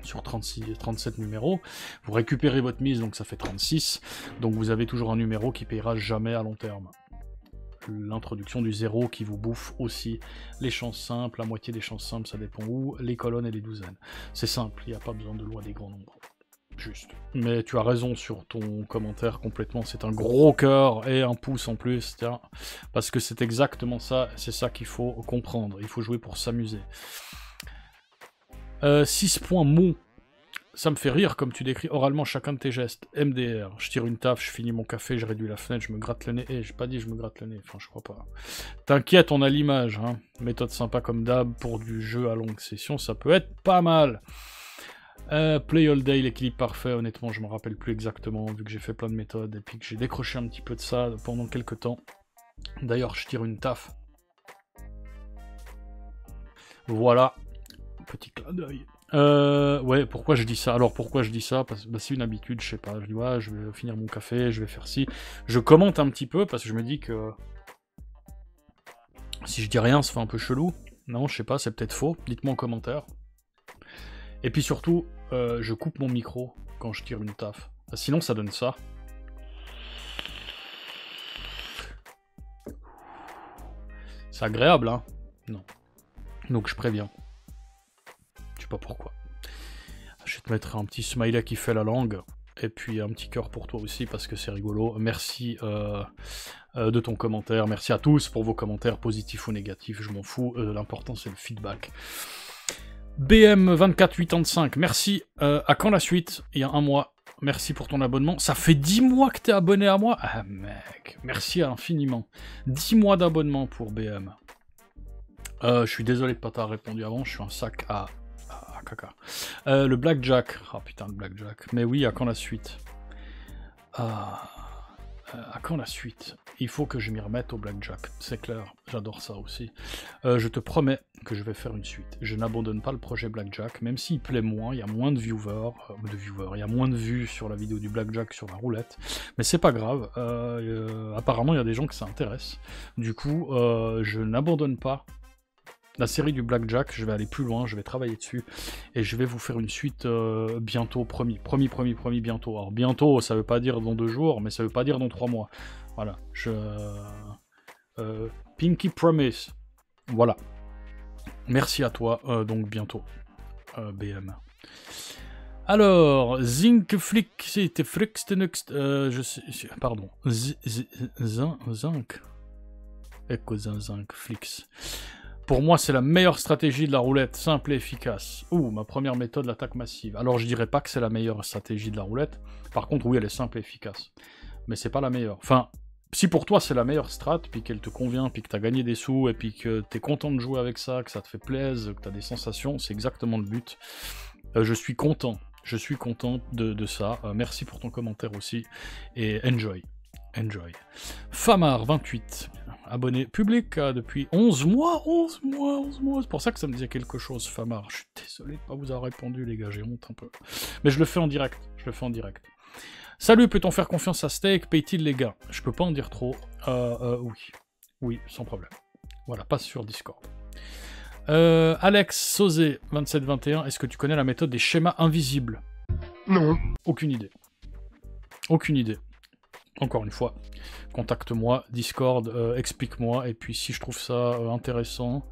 sur 37 numéros. Vous récupérez votre mise, donc ça fait 36. Donc vous avez toujours un numéro qui payera jamais à long terme. L'introduction du 0 qui vous bouffe aussi les chances simples, la moitié des chances simples, ça dépend où, les colonnes et les douzaines. C'est simple, il n'y a pas besoin de loi des grands nombres. Juste. Mais tu as raison sur ton commentaire complètement, c'est un gros cœur et un pouce en plus, tiens, parce que c'est exactement ça, c'est ça qu'il faut comprendre, il faut jouer pour s'amuser. 6 points mon. Ça me fait rire comme tu décris oralement chacun de tes gestes. MDR, je tire une taf, je finis mon café, je réduis la fenêtre, je me gratte le nez. Eh, j'ai pas dit je me gratte le nez, enfin je crois pas. T'inquiète, on a l'image, hein. Méthode sympa comme d'hab pour du jeu à longue session, ça peut être pas mal. Play all day, l'équilibre parfait, honnêtement je me rappelle plus exactement vu que j'ai fait plein de méthodes et puis que j'ai décroché un petit peu de ça pendant quelques temps. D'ailleurs je tire une taf. Voilà. Petit clin d'œil. Ouais, pourquoi je dis ça? Alors pourquoi je dis ça? Parce que bah, c'est une habitude, je sais pas. Je dis ouais, je vais finir mon café, je vais faire ci. Je commente un petit peu parce que je me dis que si je dis rien, ça fait un peu chelou. Non, je sais pas, c'est peut-être faux. Dites-moi en commentaire. Et puis surtout, je coupe mon micro quand je tire une taf. Sinon, ça donne ça. C'est agréable, hein? Non. Donc je préviens. Je sais pas pourquoi. Je vais te mettre un petit smiley qui fait la langue. Et puis un petit cœur pour toi aussi parce que c'est rigolo. Merci de ton commentaire. Merci à tous pour vos commentaires positifs ou négatifs. Je m'en fous. L'important c'est le feedback. BM2485, merci. À quand la suite? Il y a un mois. Merci pour ton abonnement. Ça fait 10 mois que t'es abonné à moi? Ah mec, merci infiniment. 10 mois d'abonnement pour BM. Je suis désolé de pas t'avoir répondu avant. Je suis un sac à caca. Le Blackjack. Ah putain, le Blackjack. Mais oui, à quand la suite? À quand la suite? Il faut que je m'y remette au Blackjack. C'est clair, j'adore ça aussi. Je te promets que je vais faire une suite. Je n'abandonne pas le projet Blackjack, même s'il plaît moins, il y a moins de viewers, il y a moins de vues sur la vidéo du Blackjack sur la roulette. Mais c'est pas grave. Apparemment, il y a des gens que ça intéresse. Du coup, je n'abandonne pas la série du Blackjack, je vais aller plus loin, je vais travailler dessus, et je vais vous faire une suite bientôt, promis, bientôt. Alors bientôt, ça veut pas dire dans 2 jours, mais ça veut pas dire dans 3 mois. Voilà, Pinky Promise. Voilà. Merci à toi, donc bientôt, BM. Alors, Zinc Flick, c'était Frixtenux, je sais, pardon, Zinc, Echo Zinc Flix. Pour moi, c'est la meilleure stratégie de la roulette, simple et efficace. Ouh, ma première méthode, l'attaque massive. Alors, je dirais pas que c'est la meilleure stratégie de la roulette. Par contre, oui, elle est simple et efficace. Mais c'est pas la meilleure. Enfin, si pour toi, c'est la meilleure strat, puis qu'elle te convient, puis que t'as gagné des sous, et puis que t'es content de jouer avec ça, que ça te fait plaisir, que t'as des sensations, c'est exactement le but. Je suis content. Je suis content de ça. Merci pour ton commentaire aussi. Et enjoy. Enjoy. Famar, 28. Abonné public depuis 11 mois, 11 mois, c'est pour ça que ça me disait quelque chose, Famar. Je suis désolé de pas vous avoir répondu, les gars, j'ai honte un peu. Mais je le fais en direct, Salut, peut-on faire confiance à Steak? Paye-t-il, les gars? Je peux pas en dire trop. Oui, sans problème. Voilà, passe sur Discord. Alex Sauzé, 2721, est-ce que tu connais la méthode des schémas invisibles? Non. Aucune idée. Aucune idée. Encore une fois, contacte-moi, Discord, explique-moi, et puis si je trouve ça intéressant,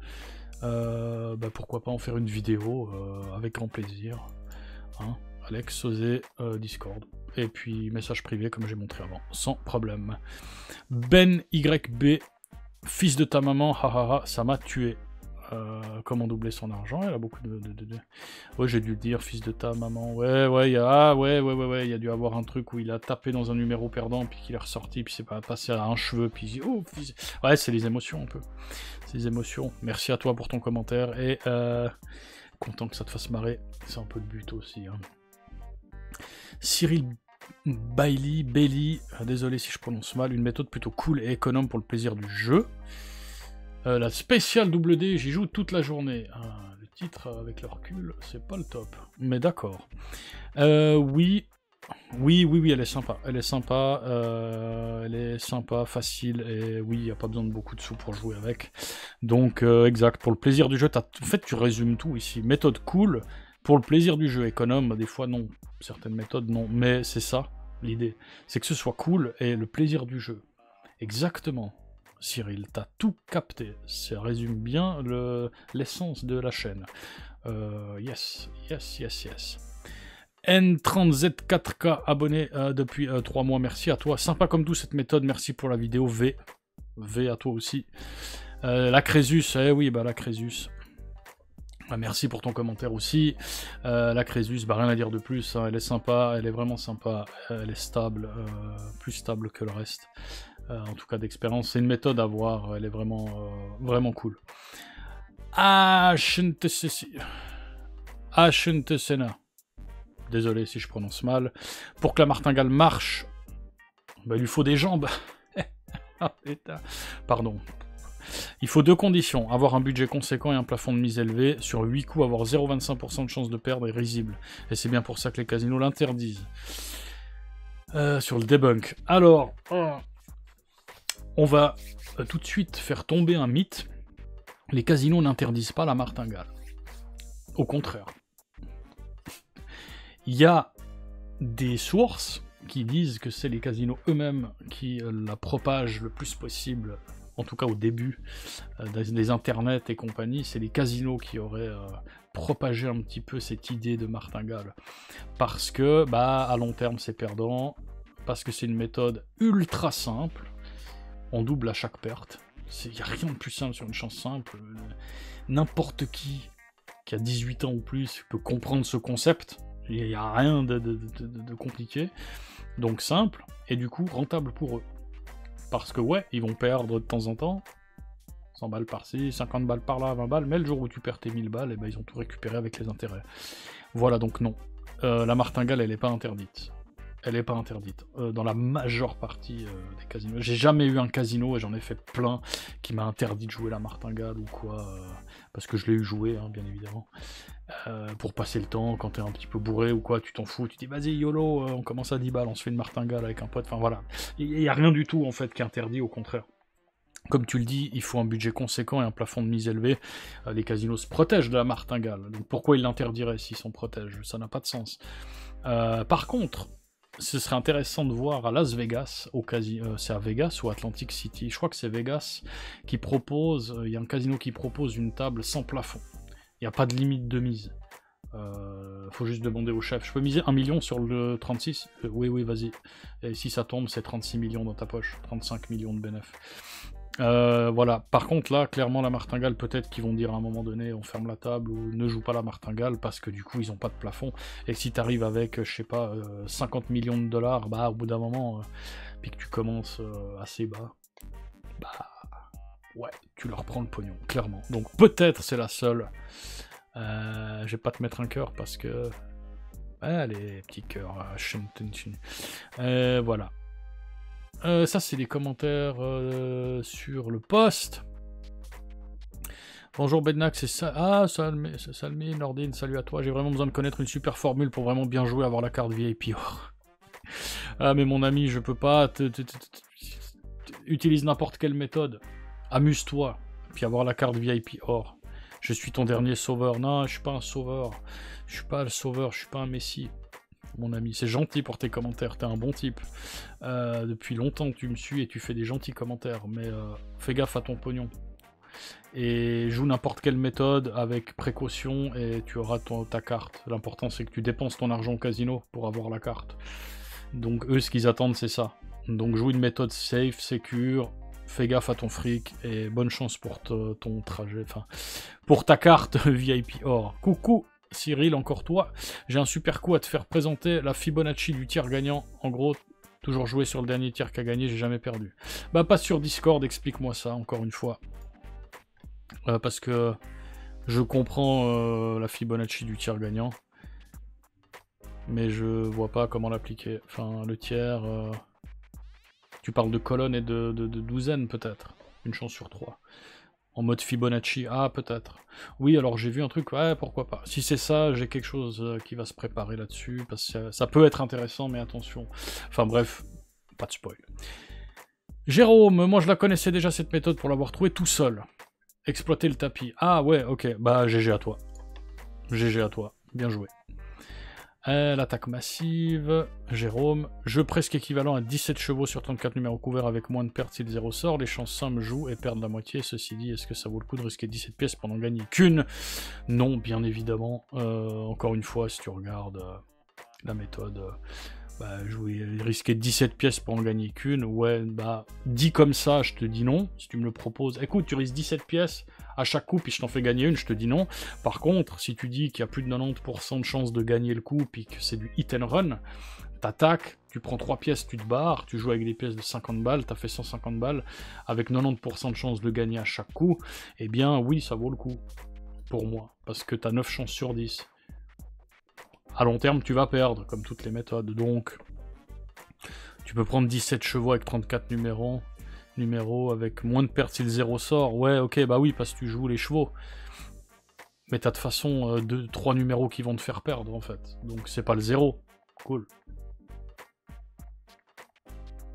bah pourquoi pas en faire une vidéo avec grand plaisir. Hein, Alex Sauzé, Discord. Et puis message privé comme j'ai montré avant, sans problème. Ben YB, fils de ta maman, hahaha, ça m'a tué. Comment doubler son argent? Elle a beaucoup de... Ouais, j'ai dû le dire, fils de ta maman. Ouais, il y a... il y a dû avoir un truc où il a tapé dans un numéro perdant, puis qu'il est ressorti, puis c'est pas passé à un cheveu, puis... Oh, fils... Ouais, c'est les émotions, un peu. C'est les émotions. Merci à toi pour ton commentaire, et content que ça te fasse marrer. C'est un peu le but aussi, hein. Cyril Bailey, désolé si je prononce mal, une méthode plutôt cool et économe pour le plaisir du jeu. La spéciale double D, j'y joue toute la journée. Le titre avec le recul, c'est pas le top. Mais d'accord. Oui, elle est sympa. Elle est sympa, facile, et oui, il n'y a pas besoin de beaucoup de sous pour jouer avec. Donc, exact, pour le plaisir du jeu, en fait, tu résumes tout ici. Méthode cool, Pour le plaisir du jeu économe, des fois non. Certaines méthodes non. Mais c'est ça, l'idée. C'est que ce soit cool et le plaisir du jeu. Exactement. Cyril, t'as tout capté. Ça résume bien l'essence de la chaîne. Yes. N30Z4K abonné depuis 3 mois. Merci à toi. Sympa comme tout cette méthode. Merci pour la vidéo. V à toi aussi. La Crésus. Eh oui, bah la Crésus. Merci pour ton commentaire aussi. La Crésus, bah rien à dire de plus. Hein. Elle est sympa. Elle est vraiment sympa. Elle est stable. Plus stable que le reste. En tout cas d'expérience, c'est une méthode à voir, elle est vraiment, vraiment cool. Sena. Désolé si je prononce mal. Pour que la martingale marche, bah, il lui faut des jambes. Pardon. Il faut 2 conditions, avoir un budget conséquent et un plafond de mise élevé. Sur 8 coups, avoir 0,25% de chance de perdre est risible. Et c'est bien pour ça que les casinos l'interdisent. Sur le debunk. Alors... on va tout de suite faire tomber un mythe. Les casinos n'interdisent pas la martingale. Au contraire. Il y a des sources qui disent que c'est les casinos eux-mêmes qui la propagent le plus possible, en tout cas au début des internets et compagnie, c'est les casinos qui auraient propagé un petit peu cette idée de martingale. Parce que, bah, à long terme, c'est perdant, parce que c'est une méthode ultra simple, on double à chaque perte. Il n'y a rien de plus simple sur une chance simple. N'importe qui a 18 ans ou plus peut comprendre ce concept. Il n'y a rien de compliqué. Donc simple, et du coup rentable pour eux. Parce que ouais, ils vont perdre de temps en temps. 100 balles par-ci, 50 balles par-là, 20 balles. Mais le jour où tu perds tes 1000 balles, et ben, ils ont tout récupéré avec les intérêts. Voilà, donc non. La martingale, elle n'est pas interdite. Elle n'est pas interdite. Dans la majeure partie des casinos. J'ai jamais eu un casino, et j'en ai fait plein, qui m'a interdit de jouer la martingale ou quoi. Parce que je l'ai eu joué, hein, bien évidemment. Pour passer le temps, quand t'es un petit peu bourré ou quoi, tu t'en fous. Tu dis, vas-y, YOLO, on commence à 10 balles, on se fait une martingale avec un pote. Enfin voilà. Il n'y a rien du tout, en fait, qui est interdit, au contraire. Comme tu le dis, il faut un budget conséquent et un plafond de mise élevé. Les casinos se protègent de la martingale. Donc pourquoi ils l'interdiraient s'ils s'en protègent? Ça n'a pas de sens. Par contre... ce serait intéressant de voir à Las Vegas, c'est à Vegas ou Atlantic City, je crois que c'est Vegas, qui propose, il y a un casino qui propose une table sans plafond. Il n'y a pas de limite de mise. Faut juste demander au chef. Je peux miser 1 million sur le 36 ? Oui, vas-y. Et si ça tombe, c'est 36 millions dans ta poche. 35 millions de bénéf. Voilà. Par contre, là, clairement, la martingale, peut-être qu'ils vont dire à un moment donné, on ferme la table ou ne joue pas la martingale parce que du coup, ils n'ont pas de plafond. Et si tu arrives avec, je sais pas, 50 millions de dollars, bah, au bout d'un moment, puis que tu commences assez bas, bah, ouais, tu leur prends le pognon, clairement. Donc, peut-être c'est la seule. Je vais pas te mettre un cœur parce que. Allez, petit cœur. Voilà. Ça, c'est les commentaires sur le post. Bonjour Bednak, c'est ça. Ah, Salmi, Nordine, salut à toi. J'ai vraiment besoin de connaître une super formule pour vraiment bien jouer, avoir la carte VIP or. Ah, mais mon ami, je peux pas. Utilise n'importe quelle méthode. Amuse-toi, puis avoir la carte VIP or. Je suis ton dernier sauveur. Non, je suis pas un sauveur. Je suis pas le sauveur, je suis pas un messie. Mon ami, c'est gentil pour tes commentaires, t'es un bon type. Depuis longtemps que tu me suis et tu fais des gentils commentaires, mais fais gaffe à ton pognon. Et joue n'importe quelle méthode avec précaution et tu auras ta carte. L'important c'est que tu dépenses ton argent au casino pour avoir la carte. Donc eux, ce qu'ils attendent, c'est ça. Donc joue une méthode safe, secure, fais gaffe à ton fric et bonne chance pour ton trajet, enfin, pour ta carte VIP or. Coucou Cyril, encore toi. J'ai un super coup à te faire présenter la Fibonacci du tiers gagnant. En gros, toujours jouer sur le dernier tiers qu'a gagné, j'ai jamais perdu. Bah, passe sur Discord, explique-moi ça, encore une fois. Parce que je comprends la Fibonacci du tiers gagnant. Mais je vois pas comment l'appliquer. Enfin, le tiers... tu parles de colonne et de douzaine, peut-être. Une chance sur 3. En mode Fibonacci, ah peut-être. Oui, alors j'ai vu un truc, ouais, pourquoi pas. Si c'est ça, j'ai quelque chose qui va se préparer là-dessus, parce que ça peut être intéressant, mais attention. Enfin bref, pas de spoil. Jérôme, moi je la connaissais déjà cette méthode pour l'avoir trouvée tout seul. Exploiter le tapis. Ah ouais, ok, bah GG à toi. GG à toi. Bien joué. L'attaque massive, Jérôme. Jeu presque équivalent à 17 chevaux sur 34 numéros couverts avec moins de pertes si le 0 sort. Les chances simples jouent et perdent la moitié. Ceci dit, est-ce que ça vaut le coup de risquer 17 pièces pour n'en gagner qu'une? Non, bien évidemment. Encore une fois, si tu regardes la méthode, jouer, risquer 17 pièces pour en gagner qu'une, ouais, dit comme ça, je te dis non. Si tu me le proposes, écoute, tu risques 17 pièces à chaque coup, puis je t'en fais gagner une, je te dis non. Par contre, si tu dis qu'il y a plus de 90% de chances de gagner le coup, puis que c'est du hit and run, t'attaques, tu prends 3 pièces, tu te barres, tu joues avec des pièces de 50 balles, t'as fait 150 balles, avec 90% de chances de gagner à chaque coup, eh bien oui, ça vaut le coup, pour moi, parce que t'as 9 chances sur 10. À long terme, tu vas perdre, comme toutes les méthodes, donc tu peux prendre 17 chevaux avec 34 numéros avec moins de pertes si le 0 sort. Ouais, ok, bah oui, parce que tu joues les chevaux. Mais t'as de toute façon 3 numéros qui vont te faire perdre, en fait. Donc c'est pas le 0. Cool.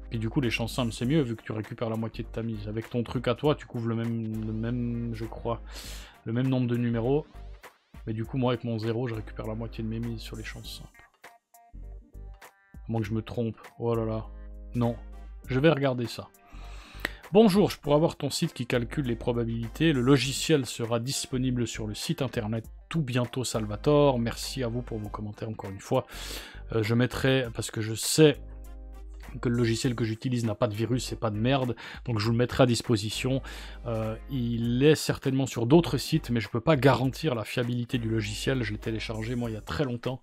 Puis du coup, les chances simples, c'est mieux, vu que tu récupères la moitié de ta mise. Avec ton truc à toi, tu couvres le même, je crois, le même nombre de numéros. Mais du coup, moi, avec mon 0, je récupère la moitié de mes mises sur les chances simples. À moins que je me trompe. Oh là là. Non. Je vais regarder ça. Bonjour, je pourrais avoir ton site qui calcule les probabilités. Le logiciel sera disponible sur le site internet tout bientôt, Salvatore. Merci à vous pour vos commentaires encore une fois. Je mettrai, parce que je sais que le logiciel que j'utilise n'a pas de virus et pas de merde, donc je vous le mettrai à disposition. Il est certainement sur d'autres sites, mais je peux pas garantir la fiabilité du logiciel. Je l'ai téléchargé moi il y a très longtemps.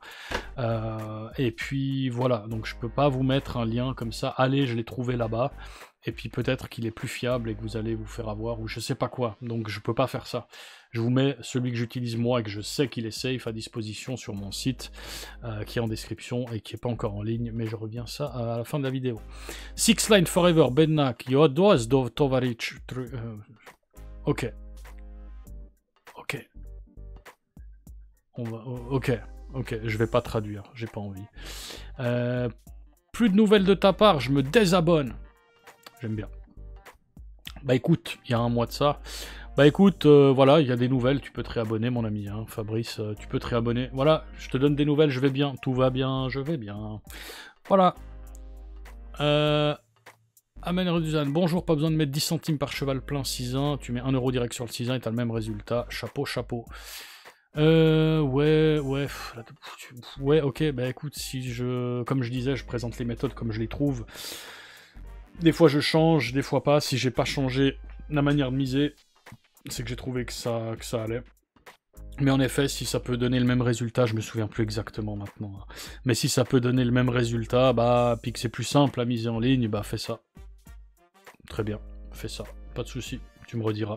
Et puis voilà, donc je peux pas vous mettre un lien comme ça. Allez, je l'ai trouvé là-bas. Et puis peut-être qu'il est plus fiable et que vous allez vous faire avoir, ou je sais pas quoi. Donc je peux pas faire ça. Je vous mets celui que j'utilise moi et que je sais qu'il est safe à disposition sur mon site, qui est en description et qui est pas encore en ligne, mais je reviens ça à la fin de la vidéo. Six Line Forever, Bednak, Yodos Dov Tovaric. Ok. Ok. Ok, je vais pas traduire, j'ai pas envie. Plus de nouvelles de ta part, je me désabonne. J'aime bien. Bah écoute, il y a un mois de ça. Bah écoute, voilà, il y a des nouvelles, tu peux te réabonner mon ami, hein, Fabrice, tu peux te réabonner. Voilà, je te donne des nouvelles, je vais bien, tout va bien, je vais bien. Voilà. Amen Reduzan, bonjour, pas besoin de mettre 10 centimes par cheval plein 6-1, tu mets 1 euro direct sur le 6-1 et t'as le même résultat. Chapeau, chapeau. Ouais, ok, bah écoute, comme je disais, je présente les méthodes comme je les trouve. Des fois je change, des fois pas. Si j'ai pas changé la manière de miser, c'est que j'ai trouvé que ça allait. Mais en effet, si ça peut donner le même résultat, je me souviens plus exactement maintenant. Mais si ça peut donner le même résultat, puis que c'est plus simple à miser en ligne, fais ça. Très bien, fais ça, pas de souci, tu me rediras.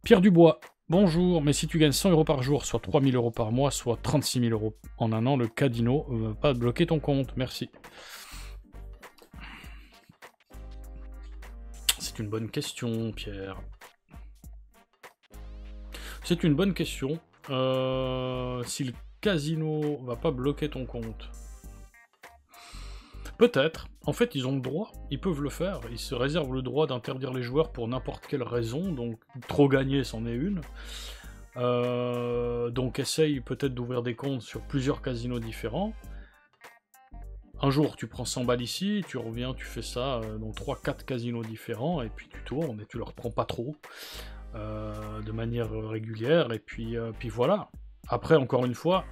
Pierre Dubois, bonjour, mais si tu gagnes 100 euros par jour, soit 3000 euros par mois, soit 36 000 euros en un an, le Casino va pas bloquer ton compte, merci. C'est une bonne question, Pierre. C'est une bonne question. Si le Casino va pas bloquer ton compte. Peut-être. En fait, ils ont le droit. Ils peuvent le faire. Ils se réservent le droit d'interdire les joueurs pour n'importe quelle raison. Donc, trop gagner, c'en est une. Donc, essaye peut-être d'ouvrir des comptes sur plusieurs casinos différents. Un jour, tu prends 100 balles ici, tu reviens, tu fais ça dans 3-4 casinos différents, et puis tu tournes, et tu leur prends pas trop, de manière régulière, et puis voilà. Après, encore une fois,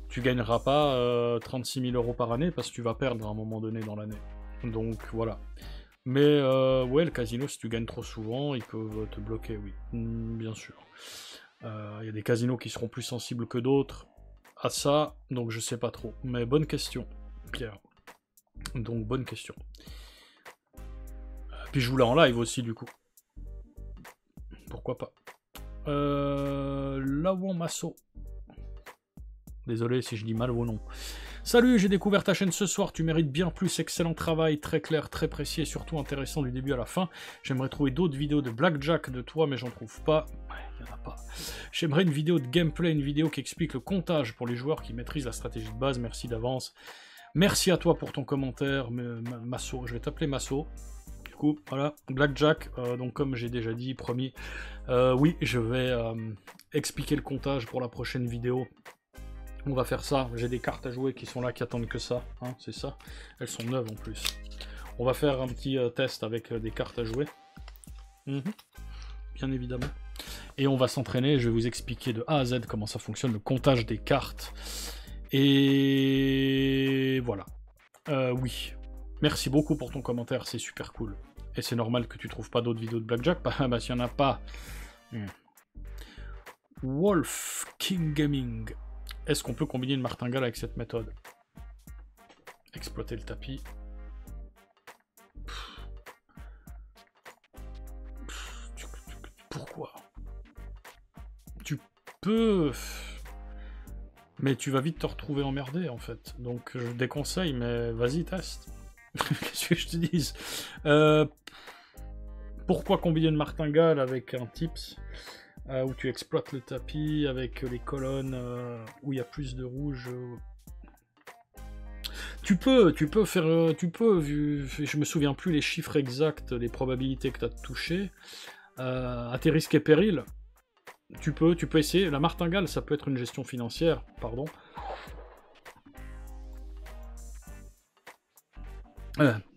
tu gagneras pas 36 000 euros par année, parce que tu vas perdre à un moment donné dans l'année. Donc, voilà. Mais, ouais, le casino, si tu gagnes trop souvent, ils peuvent te bloquer, oui. Bien sûr. Il y a des casinos qui seront plus sensibles que d'autres à ça, donc je sais pas trop. Mais bonne question, Pierre. Donc, bonne question. Puis je vous l'ai en live aussi, du coup. Pourquoi pas. Lawon Masso. Désolé si je dis mal vos noms. Salut, j'ai découvert ta chaîne ce soir, tu mérites bien plus, excellent travail, très clair, très précis et surtout intéressant du début à la fin. J'aimerais trouver d'autres vidéos de Blackjack de toi, mais j'en trouve pas. Ouais, il n'y en a pas. J'aimerais une vidéo de gameplay, une vidéo qui explique le comptage pour les joueurs qui maîtrisent la stratégie de base, merci d'avance. Merci à toi pour ton commentaire, Masso, je vais t'appeler Masso. Du coup, voilà, Blackjack, donc comme j'ai déjà dit, promis, oui, je vais expliquer le comptage pour la prochaine vidéo. On va faire ça. J'ai des cartes à jouer qui sont là, qui attendent que ça. Hein, c'est ça. Elles sont neuves en plus. On va faire un petit test avec des cartes à jouer. Bien évidemment. Et on va s'entraîner. Je vais vous expliquer de A à Z comment ça fonctionne, le comptage des cartes. Et voilà. Oui. Merci beaucoup pour ton commentaire. C'est super cool. Et c'est normal que tu trouves pas d'autres vidéos de Blackjack. Bah s'il n'y en a pas. Wolf King Gaming. Est-ce qu'on peut combiner une martingale avec cette méthode? Exploiter le tapis. Pourquoi? Tu peux... Mais tu vas vite te retrouver emmerdé, en fait. Donc, je déconseille, mais vas-y, teste. Qu'est-ce que je te dise? Pourquoi combiner une martingale avec un tips où tu exploites le tapis avec les colonnes où il y a plus de rouge? Tu peux faire... je me souviens plus les chiffres exacts, les probabilités que tu as de toucher. À tes risques et périls, tu peux essayer. La martingale, ça peut être une gestion financière, pardon.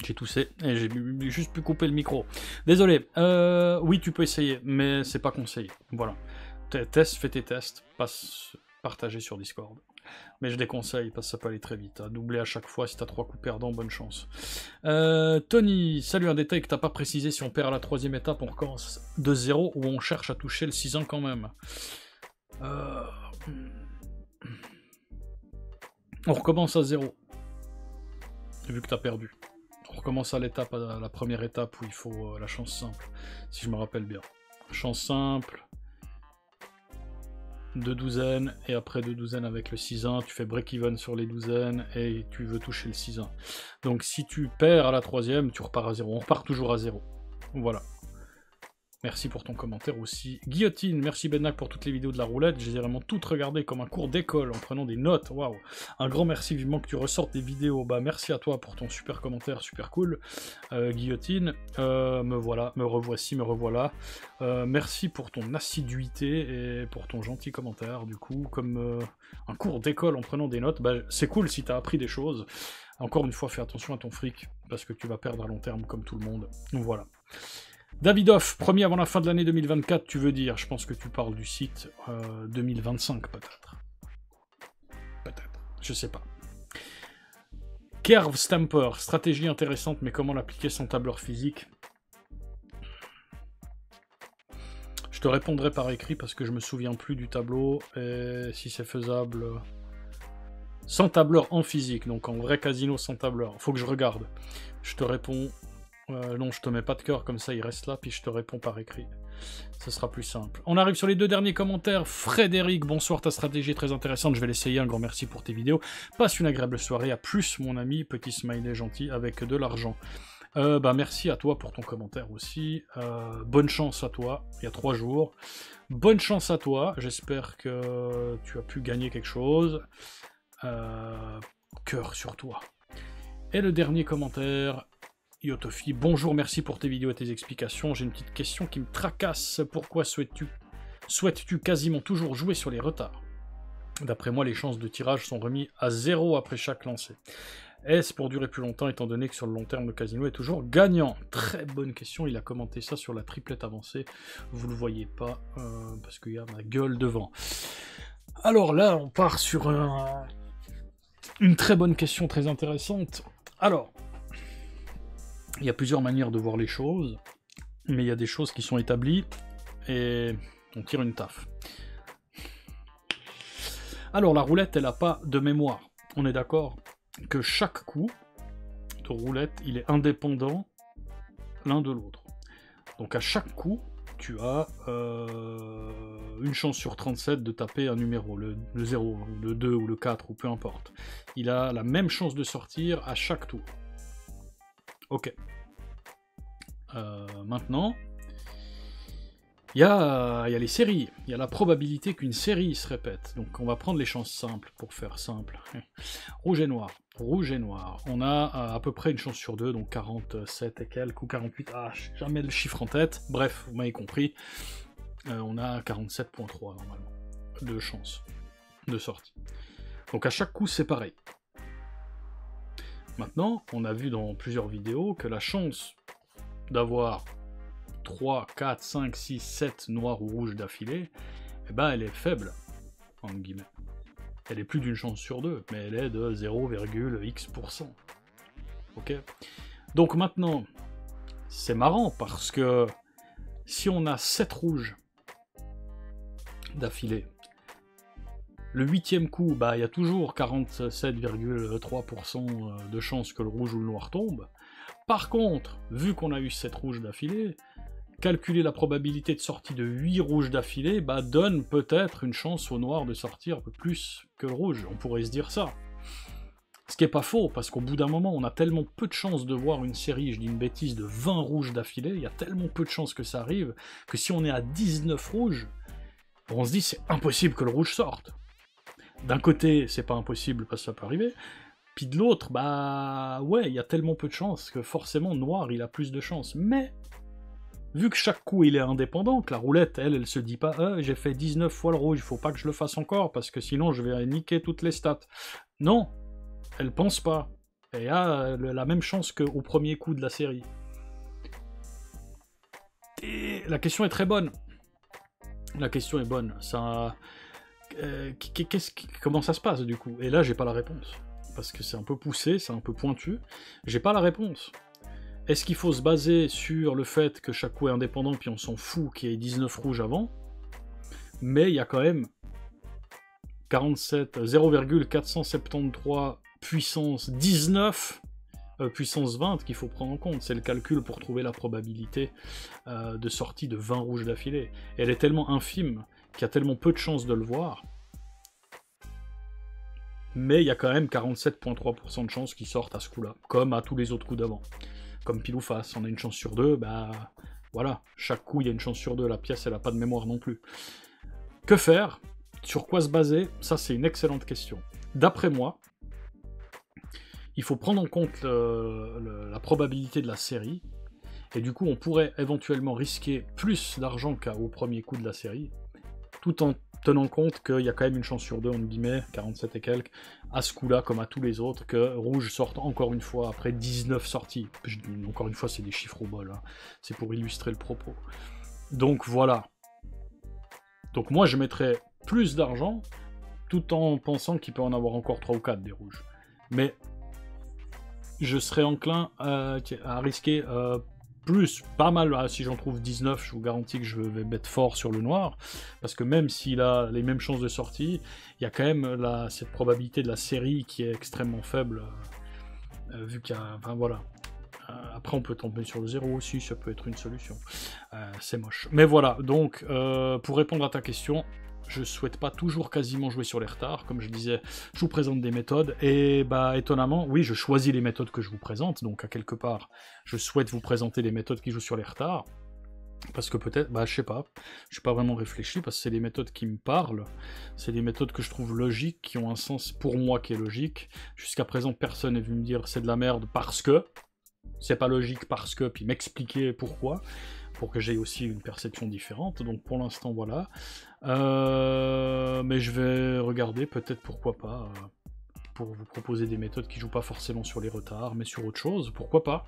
J'ai toussé et j'ai juste pu couper le micro. Désolé. Oui, tu peux essayer, mais c'est pas conseillé. Voilà. Fais tes tests, partager sur Discord. Mais je déconseille parce que ça peut aller très vite. À doubler à chaque fois, si t'as 3 coups perdants, bonne chance. Tony, salut, un détail que t'as pas précisé, si on perd à la 3e étape, on recommence de 0 ou on cherche à toucher le 6-1 quand même. On recommence à 0. Vu que t'as perdu. On recommence à la première étape où il faut la chance simple, si je me rappelle bien. Chance simple, 2 douzaines, et après 2 douzaines avec le 6-1, tu fais break-even sur les douzaines, et tu veux toucher le 6-1. Donc si tu perds à la 3e, tu repars à 0. On repart toujours à 0. Voilà. Merci pour ton commentaire aussi. Guillotine, merci Bennak pour toutes les vidéos de la roulette. Je les ai vraiment toutes regardées comme un cours d'école en prenant des notes. Waouh. Un grand merci, vivement que tu ressortes des vidéos. Bah merci à toi pour ton super commentaire, super cool. Guillotine, me voilà, me revoici, me revoilà. Merci pour ton assiduité et pour ton gentil commentaire. Du coup, comme un cours d'école en prenant des notes, bah, c'est cool si t'as appris des choses. Encore une fois, fais attention à ton fric, parce que tu vas perdre à long terme comme tout le monde. Donc voilà. Davidoff, premier avant la fin de l'année 2024, tu veux dire? Je pense que tu parles du site 2025, peut-être. Peut-être, je sais pas. Kerv Stamper, stratégie intéressante, mais comment l'appliquer sans tableur physique? Je te répondrai par écrit parce que je me souviens plus du tableau, et si c'est faisable... Sans tableur en physique, donc en vrai casino sans tableur. Faut que je regarde. Je te réponds... non, je te mets pas de cœur, comme ça il reste là, puis je te réponds par écrit. Ce sera plus simple. On arrive sur les 2 derniers commentaires. Frédéric, bonsoir, ta stratégie est très intéressante, je vais l'essayer, un grand merci pour tes vidéos. Passe une agréable soirée, à plus mon ami, petit smiley gentil avec de l'argent. Bah merci à toi pour ton commentaire aussi. Bonne chance à toi, il y a 3 jours. Bonne chance à toi, j'espère que tu as pu gagner quelque chose. Cœur sur toi. Et le dernier commentaire... Yotofi, bonjour, merci pour tes vidéos et tes explications. J'ai une petite question qui me tracasse. Pourquoi souhaites-tu quasiment toujours jouer sur les retards? D'après moi, les chances de tirage sont remis à 0 après chaque lancer. Est-ce pour durer plus longtemps, étant donné que sur le long terme, le casino est toujours gagnant? Très bonne question, il a commenté ça sur la triplette avancée. Vous le voyez pas, parce qu'il y a ma gueule devant. Alors là, on part sur une très bonne question, très intéressante. Alors... Il y a plusieurs manières de voir les choses, mais il y a des choses qui sont établies, et on tire une taffe. Alors la roulette, elle n'a pas de mémoire. On est d'accord que chaque coup de roulette, il est indépendant l'un de l'autre. Donc à chaque coup, tu as une chance sur 37 de taper un numéro, le 0, ou le 2, ou le 4, ou peu importe. Il a la même chance de sortir à chaque tour. Ok. Maintenant, il y a les séries. Il y a la probabilité qu'une série se répète. Donc on va prendre les chances simples pour faire simple. Rouge et noir. Rouge et noir. On a à peu près une chance sur 2, donc 47 et quelques, ou 48. Ah, j'ai jamais le chiffre en tête. Bref, vous m'avez compris. On a 47,3 normalement de chance de sortie. Donc à chaque coup, c'est pareil. Maintenant, on a vu dans plusieurs vidéos que la chance d'avoir 3, 4, 5, 6, 7 noirs ou rouges d'affilée, eh ben, elle est faible, entre guillemets. Elle est plus d'une chance sur 2, mais elle est de 0,x%. Ok ? Donc maintenant, c'est marrant parce que si on a 7 rouges d'affilée, le 8e coup, bah, il y a toujours 47,3% de chances que le rouge ou le noir tombe. Par contre, vu qu'on a eu 7 rouges d'affilée, calculer la probabilité de sortie de 8 rouges d'affilée bah, donne peut-être une chance au noir de sortir un peu plus que le rouge. On pourrait se dire ça. Ce qui n'est pas faux, parce qu'au bout d'un moment, on a tellement peu de chances de voir une série, je dis une bêtise, de 20 rouges d'affilée, il y a tellement peu de chances que ça arrive, que si on est à 19 rouges, on se dit c'est impossible que le rouge sorte. D'un côté, c'est pas impossible parce que ça peut arriver, puis de l'autre, bah ouais, il y a tellement peu de chances que forcément noir, il a plus de chances. Mais, vu que chaque coup il est indépendant, que la roulette, elle se dit pas j'ai fait 19 fois le rouge, il faut pas que je le fasse encore, parce que sinon je vais niquer toutes les stats. Non, elle pense pas. Elle a la même chance qu'au premier coup de la série. Et la question est très bonne. La question est bonne. Ça... comment ça se passe du coup? Et là, j'ai pas la réponse. Parce que c'est un peu poussé, c'est un peu pointu. J'ai pas la réponse. Est-ce qu'il faut se baser sur le fait que chaque coup est indépendant, puis on s'en fout qu'il y ait 19 rouges avant? Mais il y a quand même 0,473 puissance 19 puissance 20 qu'il faut prendre en compte. C'est le calcul pour trouver la probabilité de sortie de 20 rouges d'affilée. Et elle est tellement infime qu'il y a tellement peu de chances de le voir. Mais il y a quand même 47,3% de chances qu'ils sortent à ce coup-là, comme à tous les autres coups d'avant. Comme pile ou face, on a une chance sur 2, bah voilà, chaque coup il y a une chance sur 2, la pièce elle a pas de mémoire non plus. Que faire? Sur quoi se baser? Ça c'est une excellente question. D'après moi, il faut prendre en compte la probabilité de la série, et du coup on pourrait éventuellement risquer plus d'argent qu'au premier coup de la série, tout en tenant compte qu'il y a quand même une chance sur 2, entre guillemets, 47 et quelques, à ce coup-là, comme à tous les autres, que Rouge sorte encore une fois après 19 sorties. Encore une fois, c'est des chiffres au bol, hein. C'est pour illustrer le propos. Donc voilà. Donc moi, je mettrais plus d'argent, tout en pensant qu'il peut en avoir encore 3 ou 4 des Rouges. Mais je serais enclin à risquer pas mal, si j'en trouve 19, je vous garantis que je vais mettre fort sur le noir, parce que même s'il a les mêmes chances de sortie, il y a quand même cette probabilité de la série qui est extrêmement faible, vu qu'il y a... Enfin voilà. Après on peut tomber sur le 0 aussi, ça peut être une solution. C'est moche. Mais voilà, donc pour répondre à ta question, je souhaite pas toujours quasiment jouer sur les retards, comme je disais, je vous présente des méthodes, et bah étonnamment, oui, je choisis les méthodes que je vous présente, donc à quelque part, je souhaite vous présenter les méthodes qui jouent sur les retards, parce que peut-être, bah je sais pas vraiment réfléchi, parce que c'est des méthodes qui me parlent, c'est des méthodes que je trouve logiques, qui ont un sens pour moi qui est logique. Jusqu'à présent, personne n'est venu me dire c'est de la merde parce que, c'est pas logique parce que, puis m'expliquer pourquoi, pour que j'aie aussi une perception différente, donc pour l'instant voilà. Mais je vais regarder, peut-être pourquoi pas, pour vous proposer des méthodes qui jouent pas forcément sur les retards, mais sur autre chose, pourquoi pas.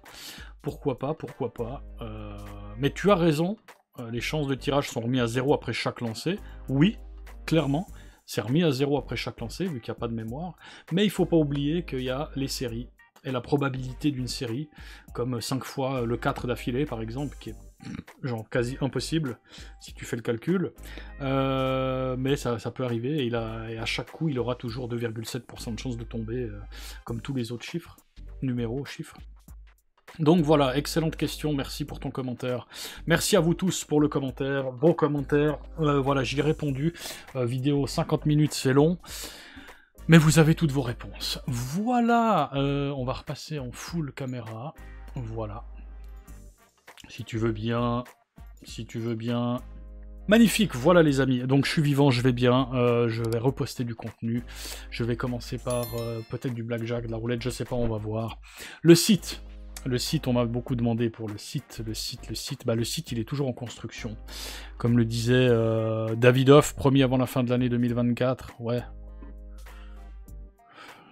Mais tu as raison, les chances de tirage sont remis à 0 après chaque lancer, oui, clairement, c'est remis à 0 après chaque lancer, vu qu'il n'y a pas de mémoire, mais il faut pas oublier qu'il y a les séries, et la probabilité d'une série, comme 5 fois le 4 d'affilée par exemple, qui est genre quasi impossible si tu fais le calcul, mais ça peut arriver, et à chaque coup il aura toujours 2,7% de chance de tomber, comme tous les autres chiffres, chiffres. Donc voilà, excellente question, merci pour ton commentaire, merci à vous tous pour le commentaire, bon commentaire, voilà, j'y ai répondu, vidéo 50 minutes, c'est long, mais vous avez toutes vos réponses. Voilà, on va repasser en full caméra, voilà. Si tu veux bien... Magnifique, voilà les amis. Donc je suis vivant, je vais bien, je vais reposter du contenu. Je vais commencer par peut-être du blackjack, de la roulette, je sais pas, on va voir. Le site, on m'a beaucoup demandé pour le site. Bah, le site, il est toujours en construction. Comme le disait Davidoff, promis avant la fin de l'année 2024, ouais.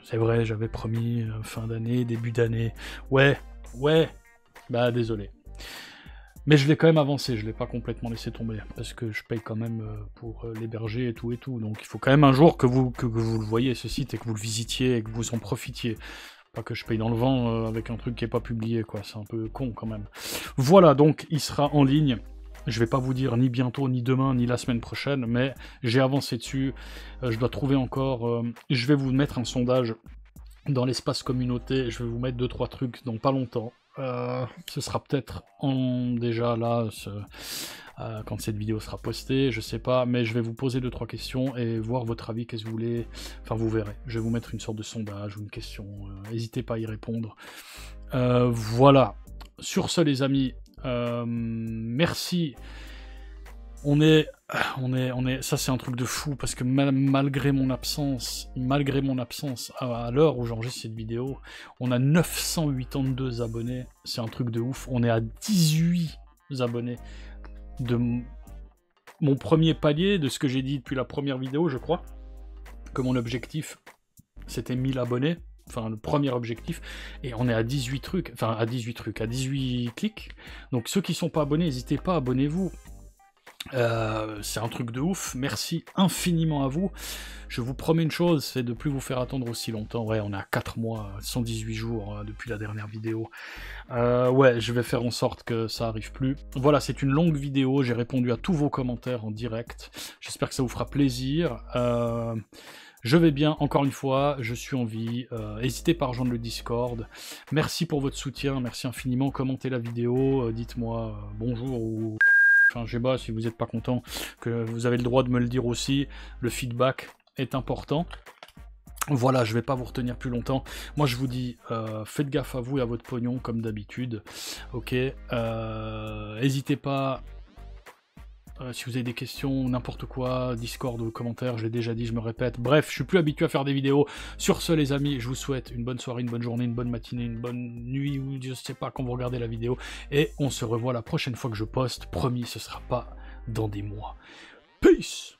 C'est vrai, j'avais promis fin d'année, début d'année. Ouais, bah désolé. Mais je l'ai quand même avancé, je l'ai pas complètement laissé tomber, parce que je paye quand même pour l'héberger et tout, donc il faut quand même un jour que vous le voyez, ce site, et que vous le visitiez, et que vous en profitiez. Pas que je paye dans le vent avec un truc qui est pas publié, quoi, c'est un peu con quand même. Voilà, donc il sera en ligne. Je vais pas vous dire ni bientôt, ni demain, ni la semaine prochaine, mais j'ai avancé dessus. Je dois trouver encore... je vais vous mettre un sondage dans l'espace communauté, je vais vous mettre 2-3 trucs dans pas longtemps. Ce sera peut-être déjà là, quand cette vidéo sera postée, je sais pas, mais je vais vous poser 2-3 questions et voir votre avis, qu'est-ce que vous voulez, enfin vous verrez, je vais vous mettre une sorte de sondage ou une question, n'hésitez pas à y répondre. Voilà, sur ce les amis, merci. Ça c'est un truc de fou, parce que malgré mon absence, à l'heure où j'enregistre cette vidéo, on a 982 abonnés, c'est un truc de ouf, on est à 18 abonnés de mon premier palier, de ce que j'ai dit depuis la première vidéo, je crois, que mon objectif c'était 1000 abonnés, enfin le premier objectif, et on est à 18 clics, donc ceux qui sont pas abonnés, n'hésitez pas, abonnez-vous. C'est un truc de ouf, merci infiniment à vous. Je vous promets une chose, c'est de plus vous faire attendre aussi longtemps. Ouais, on est à 4 mois, 118 jours depuis la dernière vidéo. Ouais, je vais faire en sorte que ça arrive plus. Voilà, c'est une longue vidéo, j'ai répondu à tous vos commentaires en direct. J'espère que ça vous fera plaisir. Je vais bien, encore une fois, je suis en vie. N'hésitez pas à rejoindre le Discord. Merci pour votre soutien, merci infiniment. Commentez la vidéo, dites-moi bonjour ou... Enfin, je sais pas, si vous n'êtes pas content, que vous avez le droit de me le dire aussi. Le feedback est important. Voilà, je vais pas vous retenir plus longtemps. Moi, je vous dis, faites gaffe à vous et à votre pognon, comme d'habitude. Ok, n'hésitez pas, si vous avez des questions, n'importe quoi, Discord ou commentaires, je l'ai déjà dit, je me répète. Bref, je suis plus habitué à faire des vidéos. Sur ce, les amis, je vous souhaite une bonne soirée, une bonne journée, une bonne matinée, une bonne nuit, ou je sais pas quand vous regardez la vidéo. Et on se revoit la prochaine fois que je poste. Promis, ce sera pas dans des mois. Peace!